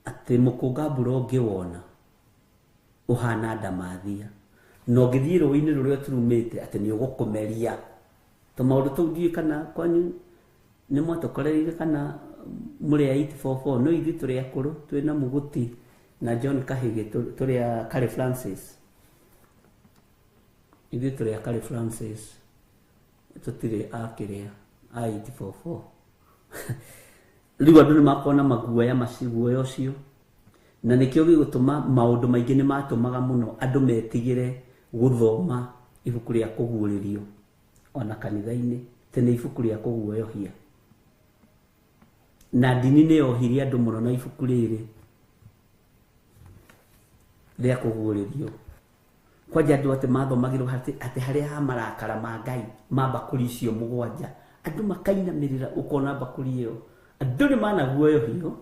atĩ mũkũngambura ũngĩwona ũhana ndamathia, na ũngĩthiĩ rũĩ-inĩ rũrĩa tũrumĩte atĩ nĩ ũgũkũmeria. Tũmaũndũ tũu ndiũĩ kana kwanyu nĩ mwatũkorereire kana mũrĩ a 844. No ithuĩ tũrĩ akũrũ twĩna Mũguti na John Kahĩgĩ tũrĩ a Kale Francis. Ithuĩ tũrĩ a Kale Francis, tũtirĩ a kĩrĩa a 844. Rĩu andũ nĩ makona maguoya maciguoya ũcio, na nĩkĩo gĩgũtũma maũndũ maingĩ nĩ matũmaga mũno andũ metigĩre gũthoma ibuku rĩa kũguũrĩrio ona kanitha-inĩ, tene ibuku rĩa kũguoyohia. Na ndini nĩ yohirie andũ mũno na ibuku rĩrĩ rĩa kũguũrĩrio. Kwanja andũ atĩ mathomagĩrwo atĩ harĩa ha marakara ma Ngai ma mbakũri icio 7 andũ makainamĩrĩra, ũkona mbakũri ĩyo andũ nĩ managuoyohio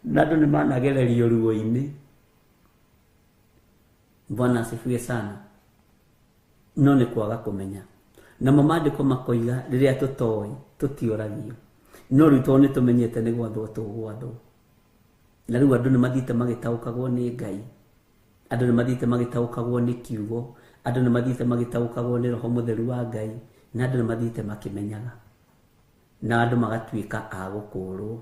na andũ nĩ managererio ruo-inĩ. Bwana asifiwe sana. No nĩ kwaga kũmenya. Namo maandĩko makoiga rĩrĩa tũtoĩ tũtioragio, no rĩu tondũ nĩ tũmenyete nĩ gwathwo tũgwathwo. Na rĩu andũ nĩ mathiĩte magĩtaũkagwo nĩ Ngai, andũ nĩ mathiĩte magĩtaũkagwo nĩ kiugo, andũ nĩ mathiĩte magĩtaũkagwo nĩ Roho Mũtheru wa Ngai, na andũ nĩ mathiĩte makĩmenyaga, na andũ magatuĩka a gũkũũrwo.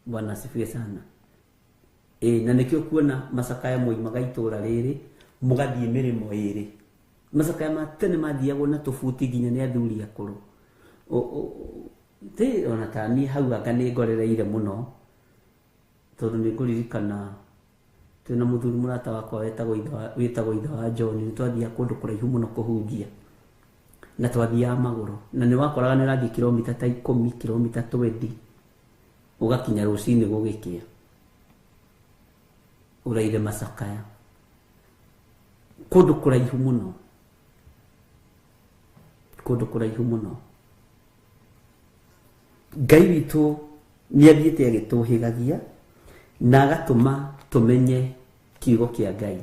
Bwana asifiwe sana. Na nĩkĩo kuona macakaya moimaga itũũra rĩrĩ mũgathiĩ mĩrĩmo ĩrĩ. Macakaya ma tene mathiagwo na tũbuti nginya nĩ athuri akũrũ. Ona ta niĩ hau anga nĩ ngorereire mũno, tondũ nĩ ngũririkana twĩna mũthuri mũrata wakwa wĩtagwo ithe wa John, nĩ twathiaga kũndũ kũraihu mũno kũhunjia, na twathiaga magũrũ, na nĩ wakoraga nĩ ũrathiĩ kilomita ta 10, kilomita 20, ũgakinya rũcinĩ gũgĩkĩa, ũraire macakaya kũndũ kũraihu mũno, kũndũ kũraihu mũno. Ngai witũ nĩ athiĩte agĩtũhĩgagia na agatũma tũmenye kiugo kĩa Ngai.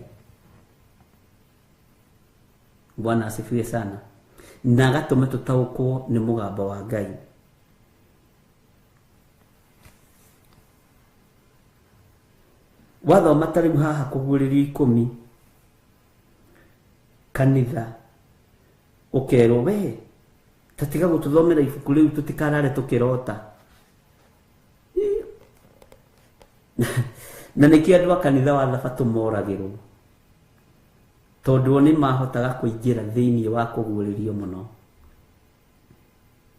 Bwana asifiwe sana. Na agatũma tũtaũkwo nĩ mũgambo wa Ngai. Wathoma ta rĩu haha kũguũrĩrio 10 kanitha, ũkerwo we tatiga gũtũthomera ibuku rĩu tũtikarare tũkĩrota. Na nĩkĩo andũ a kanitha wa Thabatũ moragĩrwo, tondũ nĩ mahotaga kũingĩra thĩinĩ wa kũguũrĩrio mũno.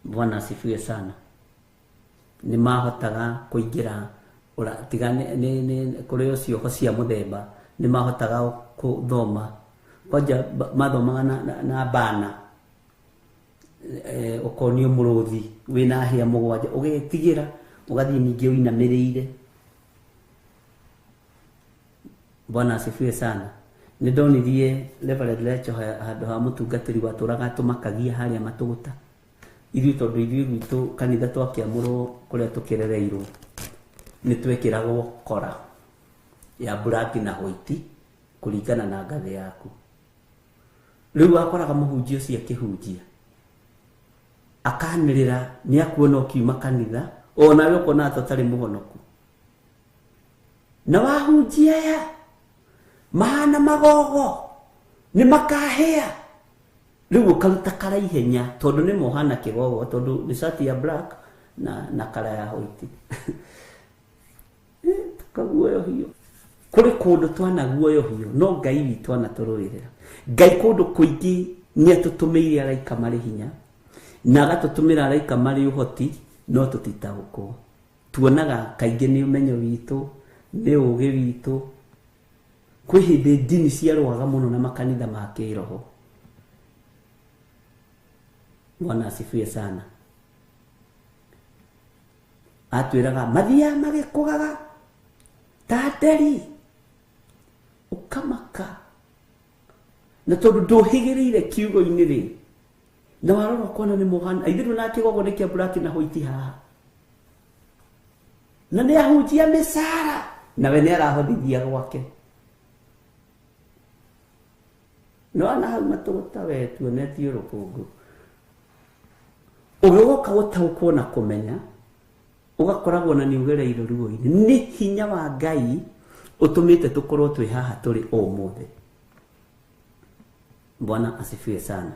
Bwana asifiwe sana. Nĩ mahotaga kũingĩra tiga nĩ kũrĩ o cioho cia mũthemba, nĩ mahotaga gũthoma. Kwanja mathomaga na bana, ũkonio mũrũthi wĩna hĩa 7 ũgetigĩra, ũgathiĩ ningĩ ũinamĩrĩire. Bwana asifiwe sana. Nĩ ndonirie Reverend Lecho handũ ha mũtungatĩri watũraga tũmakagia harĩa Matũgũta. Ithuĩ tondũ ithuĩ gwitũ kanitha twakĩamũrwo kũrĩa tũkĩrereirwo nĩ twekĩragwo kora ya black na white kũringana na ngathĩ yaku. Rĩu wakoraga mũhunjia ũcio akĩhunjia akanĩrĩra nĩ akuona ũkiuma kanitha, onawe ũkona tũtarĩ mũhonoku, na wahunjia aya mahana magogo nĩ makahĩa. Rĩu ũkaruta kara ihenya tondũ nĩ mohana kĩgogo, tondũ nĩ shati ya black na kara ya white. Tukaguoyohio. Kũrĩ kũndũ twanaguoyohio, no Ngai witũ anatũrũĩrĩra. Ngai kũndũ kũingĩ nĩ atũtũmĩire araika marĩ hinya, na agatũtũmĩra araika marĩ ũhoti, no tũtitaũkwo. Tuonaga kaingĩ nĩ ũmenyo witũ, nĩ ũũgĩ witũ. Kwĩ hĩndĩ ndini ciarũaga mũno na makanitha ma kĩroho. Bwana asifiwe sana. Atwĩraga mathiaga magĩkũgaga ta nderi, ũkamaka na tondu nduhigirire kiugo-ini ri na warora kona ni muhana ithiru nake gogo ni kia black na white haha na ni ahunjia misara na we ni arahothithia gwake no ana hau matugota we tuonetio rukungu ugoka utaukwo na kumenya ugakoragwo na ni ugereiro ruo-ini ni hinya wa Ngai utumite tukorwo twi haha turi umuthi. Bwana asifiwe sana.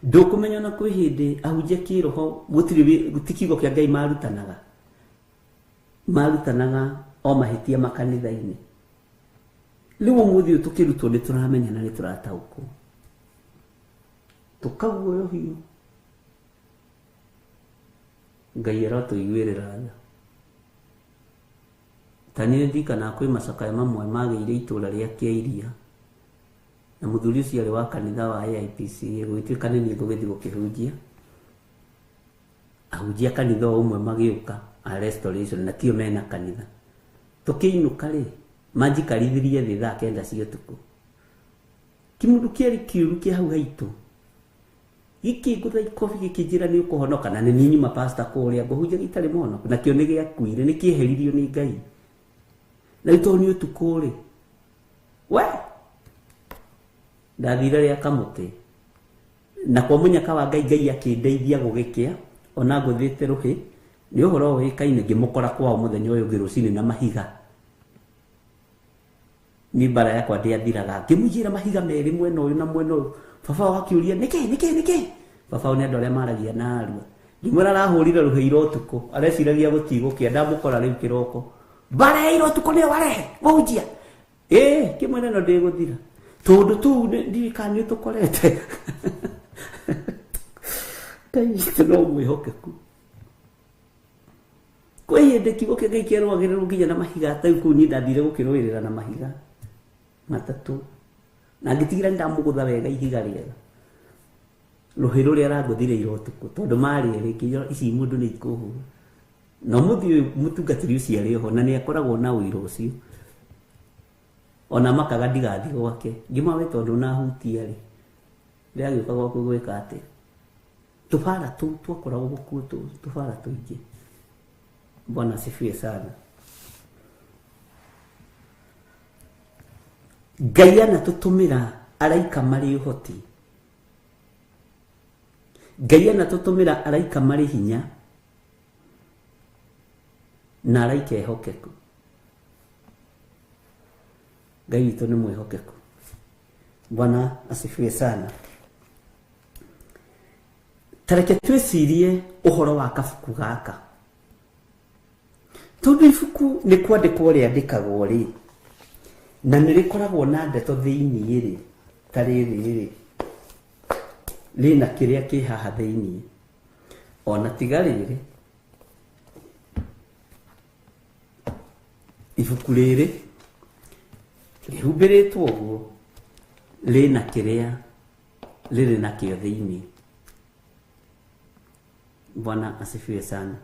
Ndukumenya na kwi hindi ahunjia kiroho gutikigo kia Ngai marutanaga o mahitia makanitha-ini. Riu umuthi tukirutwo ni turamenya na ni turataukwo tukaguoyo hiu Ngai aratuiguirira tha. Tani ndikana kwi macakaya mamwe magire itura ria Kiairia na muthuri ucio ari wa kanitha wa AIPC gwituika ni ngugithi gukihunjia ahunjia kanitha umwe magiuka a restoration na tio mena kanitha tukiinuka ri manjikarithirie thi thaa 9 cia utuku kimundu kiari kiuru ki hau haitu giki ngutha ikofi gikijira ni ukuhonoka na ni nyima pastor kuria nguhunjia gitari mono na kio ni giakuire ni kieheririo ni Ngai na itoni utuku ri we ndathire ria kamuti na kwa munyaka wa Ngai akindeithia gugikia ona nguthite ruhi ni uhoro wi kaine ngimukora kwao muthenya uyu ngirucini na mahiga ni bara yakwa ndiathiraga ngimujira mahiga meri mwena uyu na mwena uyu baba wakiuria niki baba ni andu aria maragia na arua ngimwira arahurire ruheiro utuku areciragia gutigũkia ndamukora riu kiroko bara iro utuku ni ware munjia kimwena no ndiguthira tondu tu ndirikani tukorete Ngai no mwihokeku kwa hindi kiugo kia Ngai kierwagiriru nginya na mahiga ta ku ni ndathire gukirwirira na mahiga matatu na ngitigira ndamugutha wega ihiga riega ruhiro ria ranguthire irotuku tondu mari ri kiyo ici mundu ni ikuhu no muthi mutungatiri ucio ari ho na ni akoragwo na uiro ucio ona makaga ndigathi gwake ngimawe tondu na hutia ri ria gioka gwaku gwika ati tufara tu twakoragwo guku tufara tuingi. Bwana asifiwe sana. Ngai anatutumira araika mari uhoti, Ngai anatutumira araika mari hinya na araika ehokeku. Ngai witu ni mwihokeku. Bwana asifiwe sana. Tareke twicirie uhoro wa kabuku gaka tondu ibuku ni kwandikwo riandikagwo ri na nirikoragwo na ndeto thiini ri tariri rina kiria ki haha thiini ona tigariri ibuku riri rihumbiritwo uguo rina kiria riri na kio thiini. Bwana asifiwe sana.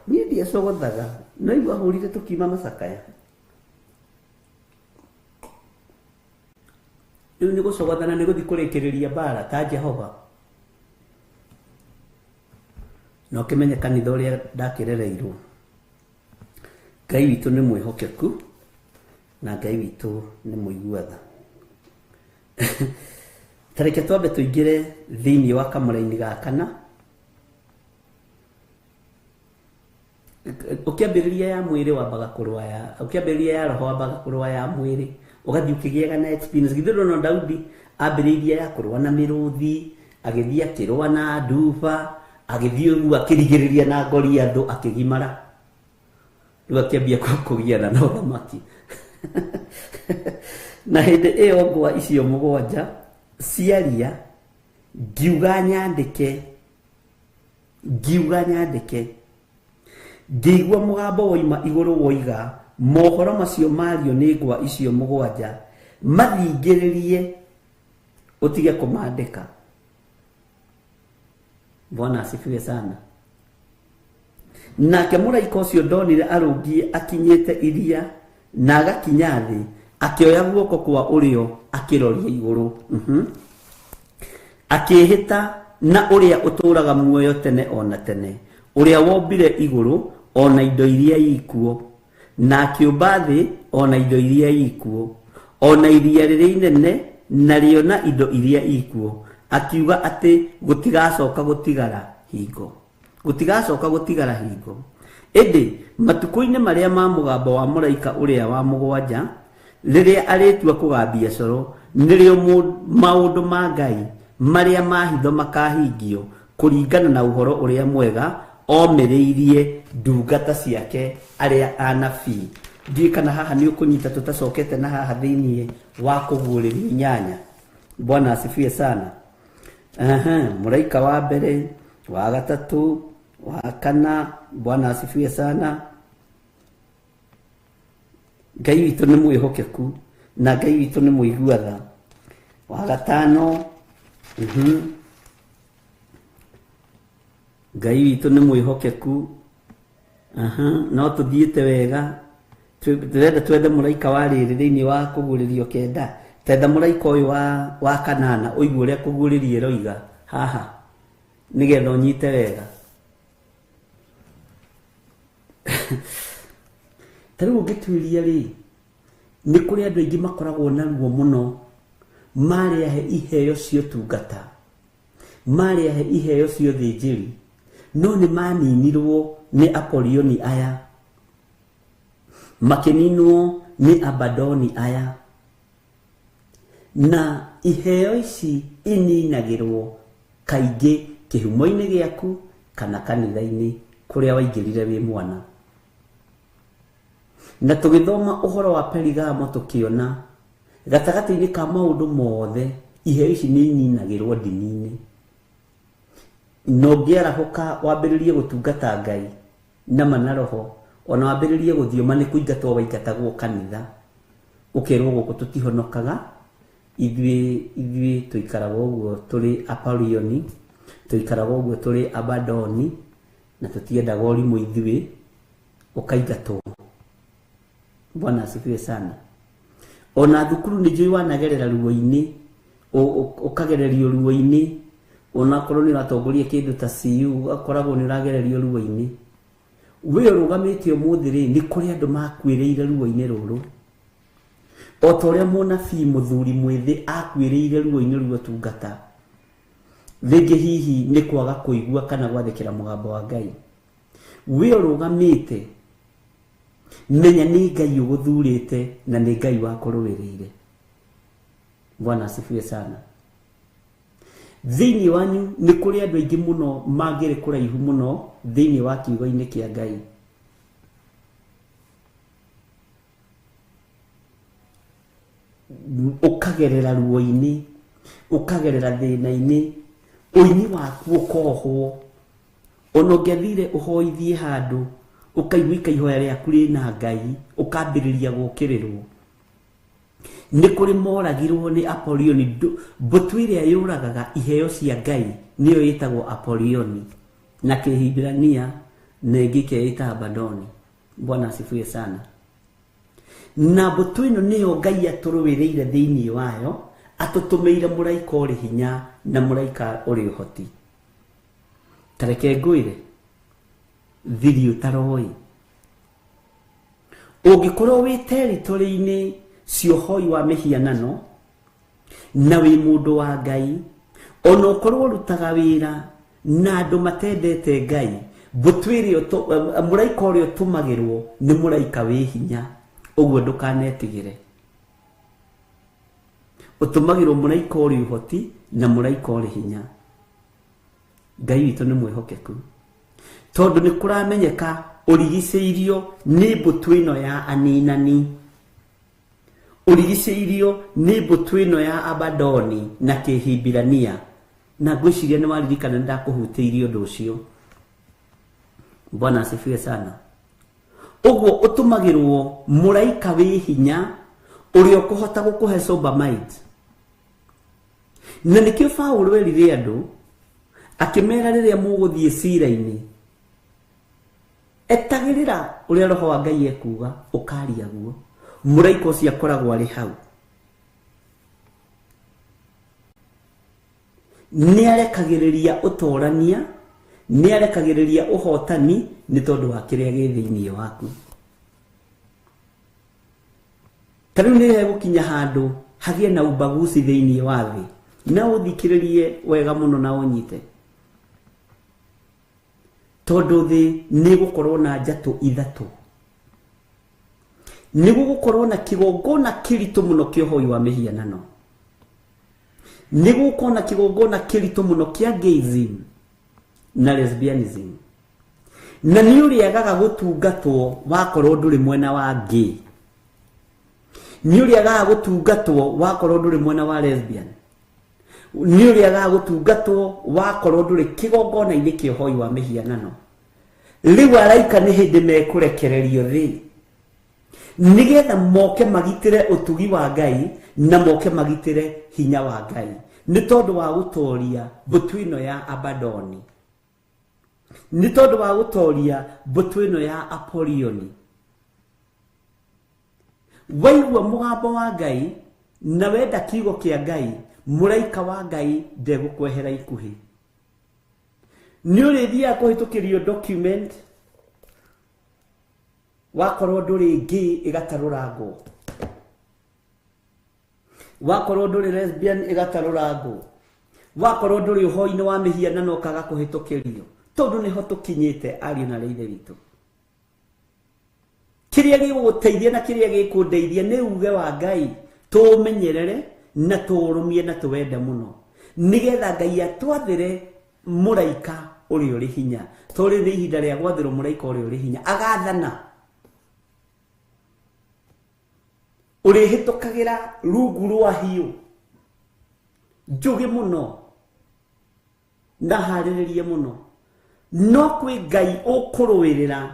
Ni ndia sogothaga no igwa hurire tukima macakaya riu ni gucogothana ni guthi kurikiriria bara ta Jehova no kimenye kanitha uria ndakirereirwo. Ngai witu ni mwihokeku na Ngai witu ni muiguatha. Tareke twambe tuingire thiini wa kamuraini gakana ukiambiriria ya mwiri wambaga kurwaya ukiambiriria ya roho wambaga kurwaya ya mwiri ugathi ukigiaga na experience githiro no Daudi ambiriria ya kurwa na miruthi agithia kirwa na nduba agithio ru akirigiriria na Goliath akigimara ru akiambia kugiana na uthamaki na hindi iyo ngwa icio mugwanja ciaria ngiuga nyandike ngigwa mugambo woima iguru woiga mohoro macio mario ni ngwa icio mugwanja mathingiririe utige kumandika. Bwana asifiwe sana. Nake muraika ucio ndonire arungie akinyite iria na agakinya thi akioya guoko kwa urio akiroria iguru akihita na uria uturaga muoyo tene ona tene, uria wombire iguru ona indo iria ikuo, na akiumba thi ona indo iria ikuo, ona iria riria inene narĩo na indo iria ikuo, akiuga ati gutigacoka gutigara hingo, gutigacoka gutigara hingo. Indi matuko-ini maria ma mugambo wa muraika uria wa mugwanja, riria aritua kugambia coro, nirio maundu ma Ngai maria mahitho makahingio kuringana na uhoro uria mwega omiriirie ndungata ciake aria anabii. Ndii kana haha ni ukunyita tutacokete na haha thiini wa kuguriria inyanya. Bwana asifiwe sana. Muraika wa mbere, wa gatatu, wa kana. Bwana asifiwe sana. Ngai witu ni mwihokeku na Ngai witu ni muiguatha. Wa gatano, Ngai witu ni mwihokeku. No tuthiite wega, twende muraika wa riri thiini wa kuguririo kenda, tenda muraika uyu wa kanana uigue uria kuguririe roiga haha nigetha unyite wega. Tariu ungituiria ri ni kuri andu aingi makoragwo na ruo muno mari ahe iheo cio tungata, mari ahe iheo cio thinjiri, no ni maninirwo ni Apolioni aya, makininwo ni Abadoni aya, na iheo ici ininagirwo kaingi kihumo-ini giaku kana kanitha-ini kuria waingirire wi mwana. Na tugithoma uhoro wa Perigamo tukiona gatagati-ini ka maundu mothe iheo ici ni ininagirwo ndini-ini. No ngiarahuka wambiririe gutungata Ngai na manaroho, ona wambiririe guthioma ni kuingatwo waingatagwo kanitha, ukirwo guku tutihonokaga ithuĩ tuikaraga uguo turi Apolioni, tuikaraga uguo turi Abadoni, na tutiendaga ũrimũ ithuĩ, ukaingatwo. Bwana asifiwe sana. Ona thukuru ni njui wanagerera ruo-ini, ukagererio ruo-ini, ona korwo ni uratongoria kindu ta CU akoragwo ni uragererio ruo-ini. We urugamitio muthiri ni kuri andu makwiriire ruo-ini ruru, o ta uria munabii muthuri mwithi akwiriire ruo-ini ruo tungata. Ringi hihi ni kwaga kuigua kana gwathikira mugambo wa Ngai. We urugamite menya ni Ngai uguthurite na ni Ngai wakuruwiriire. Bwana asifiwe sana. Thiini wanyu ni kuri andu aingi muno mangire kuraihu muno thiini wa kiugo-ini kia Ngai. Ukagerera ruo-ini, ukagerera thina-ini, uini waku ukohwo, ona ungiathire uhoithie handu ukaiguika ihoya riaku rina Ngai, ukambiriria gukirirwo. Ni kuri moragirwo ni Apolioni, mbutu iria yuragaga iheo cia Ngai niyo yitagwo Apolioni, na Kihibirania na ingi keita Abadoni. Bwana asifiwe sana. Na mbutu ino niyo Ngai aturuwiriire thiini wayo, atutumeire muraika uri hinya na muraika uri uhoti. Tareke ngwire thiri utaroi, ungikorwo wi territory-ini ciohoi wa mihianano na wi mundu wa Ngai, ona ukorwo rutaga wira na andu matendete Ngai, mbutu iria muraika uria utumagirwo ni muraika wi hinya, uguo ndukanetigire. Utumagirwo muraika uri uhoti na muraika uri hinya. Ngai witu ni mwihokeku, tondu ni kuramenyeka urigiceirio ni mbutu ino ya aninani, urigiceirio ni mbutu ino ya Abadoni na Kihibirania, na ngwiciria ni waririkana ndakuhutiirio undu ucio. Bwana asifiwe sana. Uguo utumagirwo muraika wi hinya uria ukuhota gukuhe sober mind. Na nikio Paulo werire andu akimera riria muguthie cira-ini, etagirira uria roho wa Ngai ekuga ukaria guo, mũraika ũcio akoragwo arĩ hau. Nĩarekagĩrĩria ũtorania, nĩarekagĩrĩria ũhotani nĩ tondũ wa kĩrĩa gĩ thĩinĩ waku. Tarĩu nĩ hegũkinya handũ hagĩe na ubaguzi thĩinĩ wa thĩ, na ũthikĩrĩrie wega mũno na ũnyite. Tondũ thĩ nĩ gũkorwo na njatũ ithatũ. Nĩ gũkorwo na kĩgongona kĩritũ mũno kĩa ũhoi wa mĩhianano. Nĩ gũkorwo na kĩgongona kĩritũ mũno kĩa gayism na lesbianism. Na nĩ ũrĩagaga gũtungatwo wakorwo ndũrĩ mwena wa gay. Nĩ ũrĩagaga gũtungatwo wakorwo ndũrĩ mwena wa lesbian. Nĩ ũrĩagaga gũtungatwo wakorwo ndũrĩ kĩgongona-inĩ kĩa ũhoi wa mĩhianano. Rĩu araika nĩ hĩndĩ mekũrekererio thĩ, nigetha moke magitĩre ũtugi wa Ngai na moke magitĩre hinya wa Ngai, nĩ tondũ wa gũtoria mbũtũ ĩno ya Abadoni, nĩ tondũ wa gũtoria mbũtũ ĩno ya Apolioni. Waigua mũgambo wa Ngai na wenda kiugo kĩa Ngai, mũraika wa Ngai ndegũkwehera ikuhĩ. Nĩ ũrĩthiaga kũhĩtũkĩrio document, wakorwo ndũrĩ gay ĩgatarũrangwo, wakorwo ndũrĩ lesbian ĩgatarũrangwo, wakorwo ndũrĩ ũhoi-inĩ wa mĩhianano kaga kũhĩtũkĩrio, tondũ nĩho tũkinyĩte ariũ na ithe witũ. Kĩrĩa gĩgũgũteithia na kĩrĩa gĩkũndeithia nĩ uge wa Ngai, tũũmenyerere na tũũrũmie na tũwende mũno, nigetha Ngai atwathĩre mũraika ũrĩa ũrĩ hinya. Tondũ nĩ ihinda rĩa gwathĩrwo mũraika ũrĩa ũrĩ hinya, agathana. Ũrĩhĩtũkagĩra rungu rwa hiũ njũgĩ mũno na harĩrĩrie mũno, no kwĩ Ngai ũkũrũĩrĩra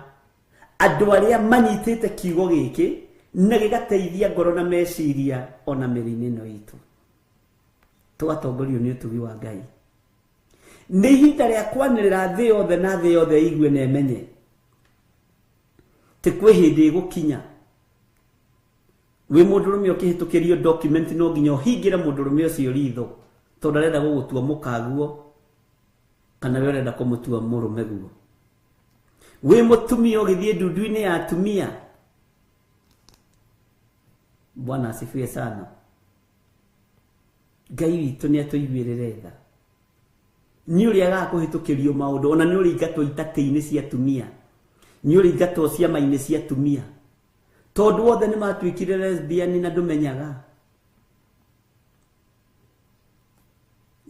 andũ arĩa manyitĩte kiugo gĩkĩ na gĩgateithia ngoro na meciria ona mĩrĩ-inĩ ĩno itũ, tũgatongorio nĩ ũtugi wa Ngai. Nĩ ihinda rĩa kwanĩrĩra thĩ yothe na thĩ yothe igue na ĩmenye tĩ kwĩ hĩndĩ ĩgũkinya wĩ mũndũrũme ũkĩhĩtũkĩrio document no nginya ũhingĩre mũndũrũme ũcio ritho, tondũ arenda gũgũtua mũkaguo kana we ũrenda kũmũtua mũrũme guo. Wĩ mũtumia ũgĩthiĩ ndundu-inĩ ya atumia, Bwana asifiwe sana. Ngai witũ nĩ atũiguĩrĩre tha. Nĩ ũrĩagaga kũhĩtũkĩrio maũndũ, ona nĩ ũrĩingatwo itatĩ-inĩ cia atumia, nĩ ũrĩingatwo ciama-inĩ cia atumia, tondũ othe nĩ matuĩkire lesbian na ndũmenyaga.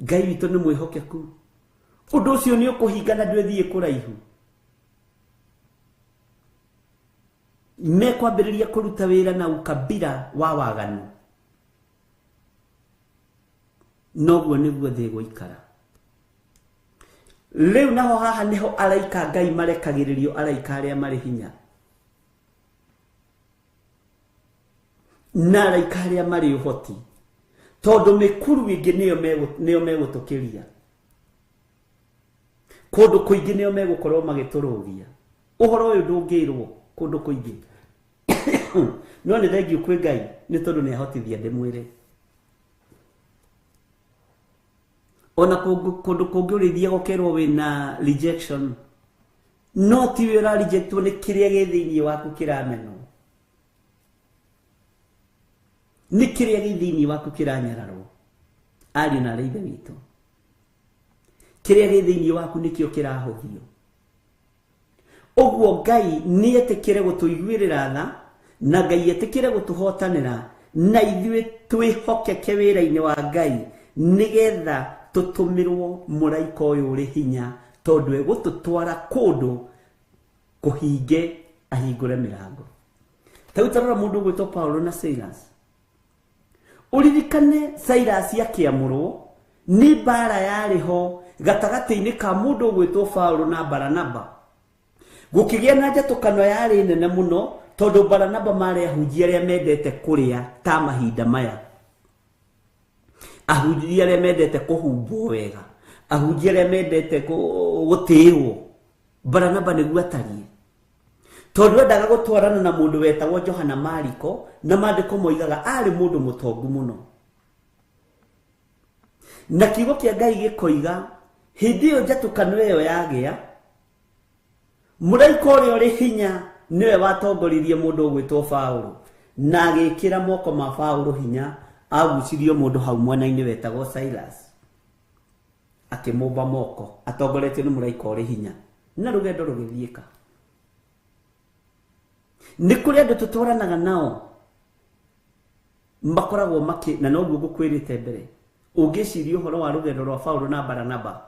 Ngai witũ nĩ mwĩhokeku, ũndũ ũcio nĩ ũkũhinga na ndwĩthiĩ kũraihu. Mekwambĩrĩria kũruta wĩra na ukabira wa waganu, noguo nĩguo thĩ gũikara. Rĩu naho haha nĩho araika Ngai marekagĩrĩrio, araika arĩa marĩ hinya na araika arĩa marĩ ũhoti, tondũ mĩkuru ĩngĩ nĩyo megũtũkĩria, kũndũ kũingĩ nĩyo megũkorwo magĩtũrũgia. Ũhoro ũyũ ndũngĩrwo kũndũ kũingĩ, no nĩ thengiũ kwĩ Ngai nĩ tondũ nĩ ahotithia ndĩ mwĩrĩ. Ona kũndũ kũngĩ ũrĩthiĩ gũkerwo wĩna rejection, no ti wĩ ũra rejectwo nĩ kĩrĩa gĩ thĩinĩ waku kĩramenwo, nĩ kĩrĩa gĩ thĩinĩ waku kĩranyararwo. Ariũ na ithe witũ, kĩrĩa gĩ thĩinĩ waku nĩkĩo kĩrahũthio. Ũguo Ngai nĩ etĩkĩre gũtũiguĩrĩra tha, na Ngai etĩkĩre gũtũhotanĩra, na ithuĩ twĩhokeke wĩra-inĩ wa Ngai, nĩgetha tũtũmĩrwo mũraika ũyũ ũrĩ hinya, tondũ egũtũtwara kũndũ kũhinge ahingũre mĩrango. Tarĩu tarora mũndũ ũgwĩtwo Paulo na Silas. Ũririkane Silas akĩamũrwo, nĩ mbara yarĩ ho gatagatĩ-inĩ ka mũndũ ũgwĩtwo Paulo na Baranaba. Gũkĩgĩa na njatũkano yarĩ nene mũno, tondũ Baranaba marĩ ahunjia arĩa mendete kũrĩa ta mahinda maya, ahunjia arĩa mendete kũhumbwo wega, ahunjia arĩa mendete gũtĩĩrwo. Baranaba nĩguo atariĩ, tondu endaga gutwarana na mundu wetagwo Johana Mariko na mandiko moigaga ari mundu mutongu muno. Na kiugo kia Ngai gikoiga hindi iyo njatukano iyo yagia muraika uria uri hinya niwe watongoririe mundu ugwitwo Paulo na agikira moko ma Paulo hinya agucirio mundu hau mwena-ini wetagwo Silas akimumba moko atongoretio ni muraika uri hinya na rugendo rugithiika. Ni kuri andu tutwaranaga nao makoragwo na noguo ngukwirite mbere ungiciria uhoro wa rugendo rwa Paulo na Baranaba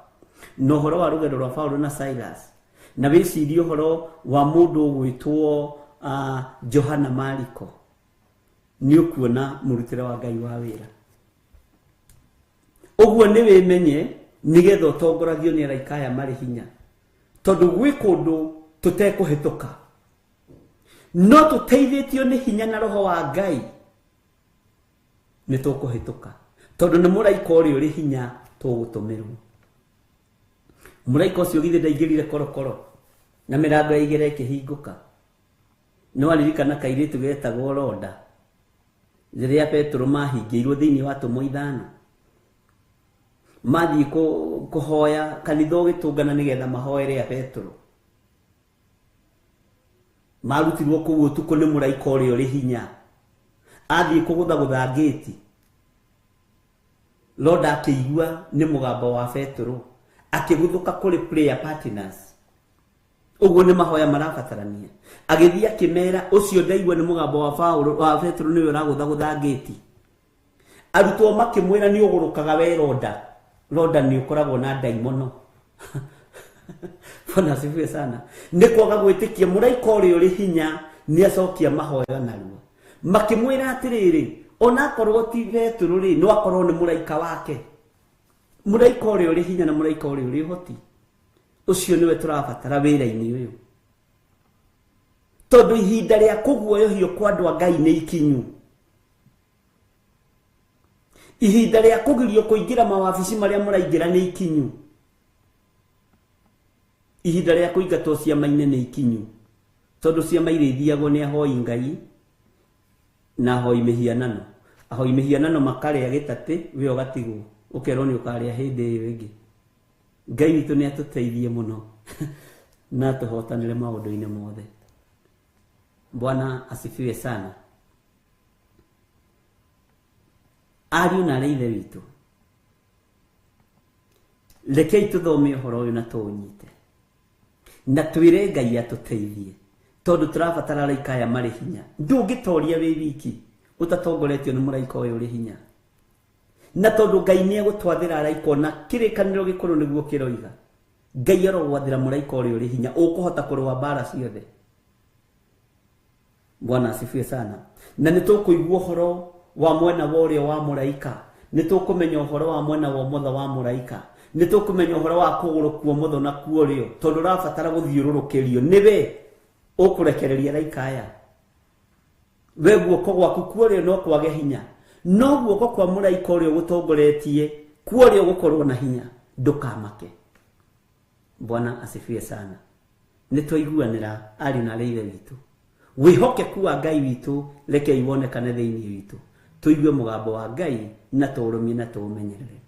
no uhoro wa rugendo rwa Paulo na Silas na wiciria uhoro wa mundu ugwitwo Johana Mariko ni ukuona murutire wa Ngai wa wira. Uguo ni wimenye nigetha utongoragio ni araika aya mari hinya tondu gwi kundu tutekuhituka no tuteithitio ni hinya na roho wa Ngai ni tukuhituka tondu ni muraika uri uri hinya tugutumirwo. Muraika ucio githe ndaingirire korokoro na mirango igire ikihinguka no aririkana kairitu getagwo Roda riria Petro mahingirwo thiini wa tumo ithano mathi kuhoya kanitha ugitungana nigetha mahoere ya Petro marutirwo kuo tuko ni muraika uri uri hinya athi kugutha gate Roda akigua ni mugamba wa Petro akiguthuka kuri prayer partners uguo ni mahoya marabatarania agithia akimera ucio ndaigua ni mugamba wa Paulo wa Petro niwe uragutha gate arutwo makimwira ni ugurukaga we Roda ni ukoragwo na daimono Bwana asifiwe sana. Ni kwaga gwitikia muraika uri uri hinya ni acokia mahoya naruo makimwira atiriri ona korwo ti Petro ri no akorwo ni muraika wake muraika uri uri hinya na muraika uri uri hoti ucio niwe turabatara wira-ini uyu tondu ihinda ria kuguoyohio kwa andu a Ngai ni ikinyu. Ihinda ria kugirio kuingira mawabici maria muraingira ni ikinyu. Ihinda ria kuingatwo ciama-ini ni ikinyu tondu ciama irithiagwo ni ahoi Ngai na ahoi mihianano. Ahoi mihianano makaria gitati we ugatigwo ukerwo ni ukaria hindi iyo ingi. Ngai witu ni atuteithie muno na tuhotanire maundu-ini mothe. Bwana asifiwe sana. Ariu na ithe witu rekei tuthome uhoro uyu na tuunyite na twire Ngai atuteithie tondu turabatara araika aya mari hinya. Ndungitoria wi wiki utatongoretio ni muraika uyu uri hinya na tondu Ngai ni egutwathira araika na kirikaniro gikuru niguo kiroiga Ngai arogwathira muraika uyu uri hinya ukuhota kurwa bara ciothe. Bwana asifiwe sana. Na nitukuigua uhoro wa mwena worio wa muraika nitukumenya uhoro wa mwena wa motho wa muraika nitukumenya uhoro wa kugurukwo motho na kuorio tondu rabatara guthiururukirio niwe ukurekereria araika aya we guoko gwaku kuorio no kwage hinya no guoko kwa muraika urio gutongoretie kuorio gukorwo na hinya ndukamake. Bwana asifiwe sana. Nitwaiguanira ari na leile witu wihokeku wa Ngai witu reke ibonekane thiini witu tuigue mugambo wa Ngai na turumie na tumenyerere.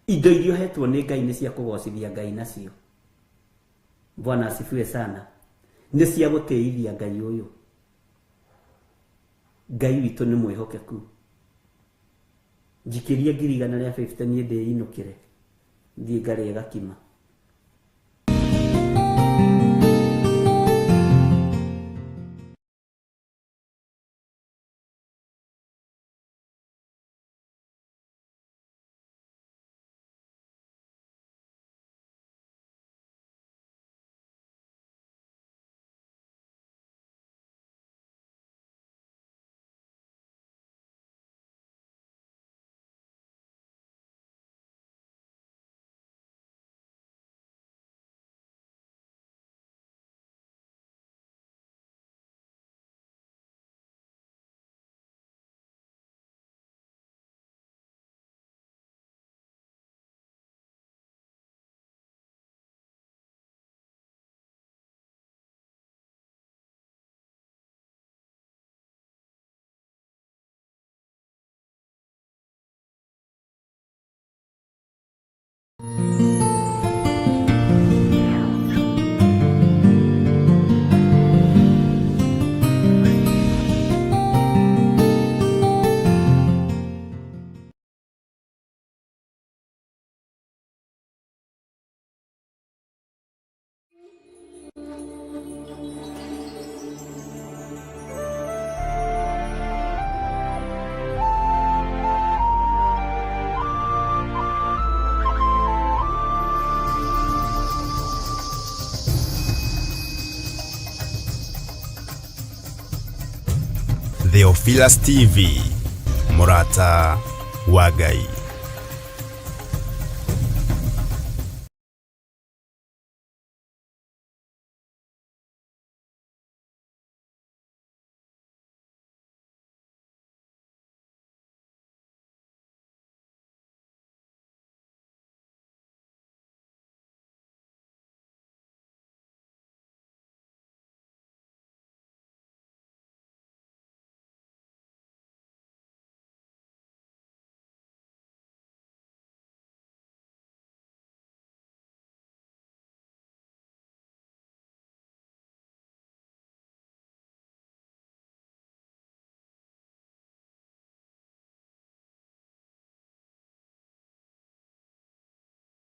Indo irio hetwo ni Ngai ni cia kugocithia Ngai nacio. Bwana asifiwe sana. Ni cia guteithia Ngai uyu. Ngai witu ni mwihokeku. Jikiria ngirigana ria 50 ni ndi inukire thie ngari gakima. Theophilus TV, Mũrata wa Ngai.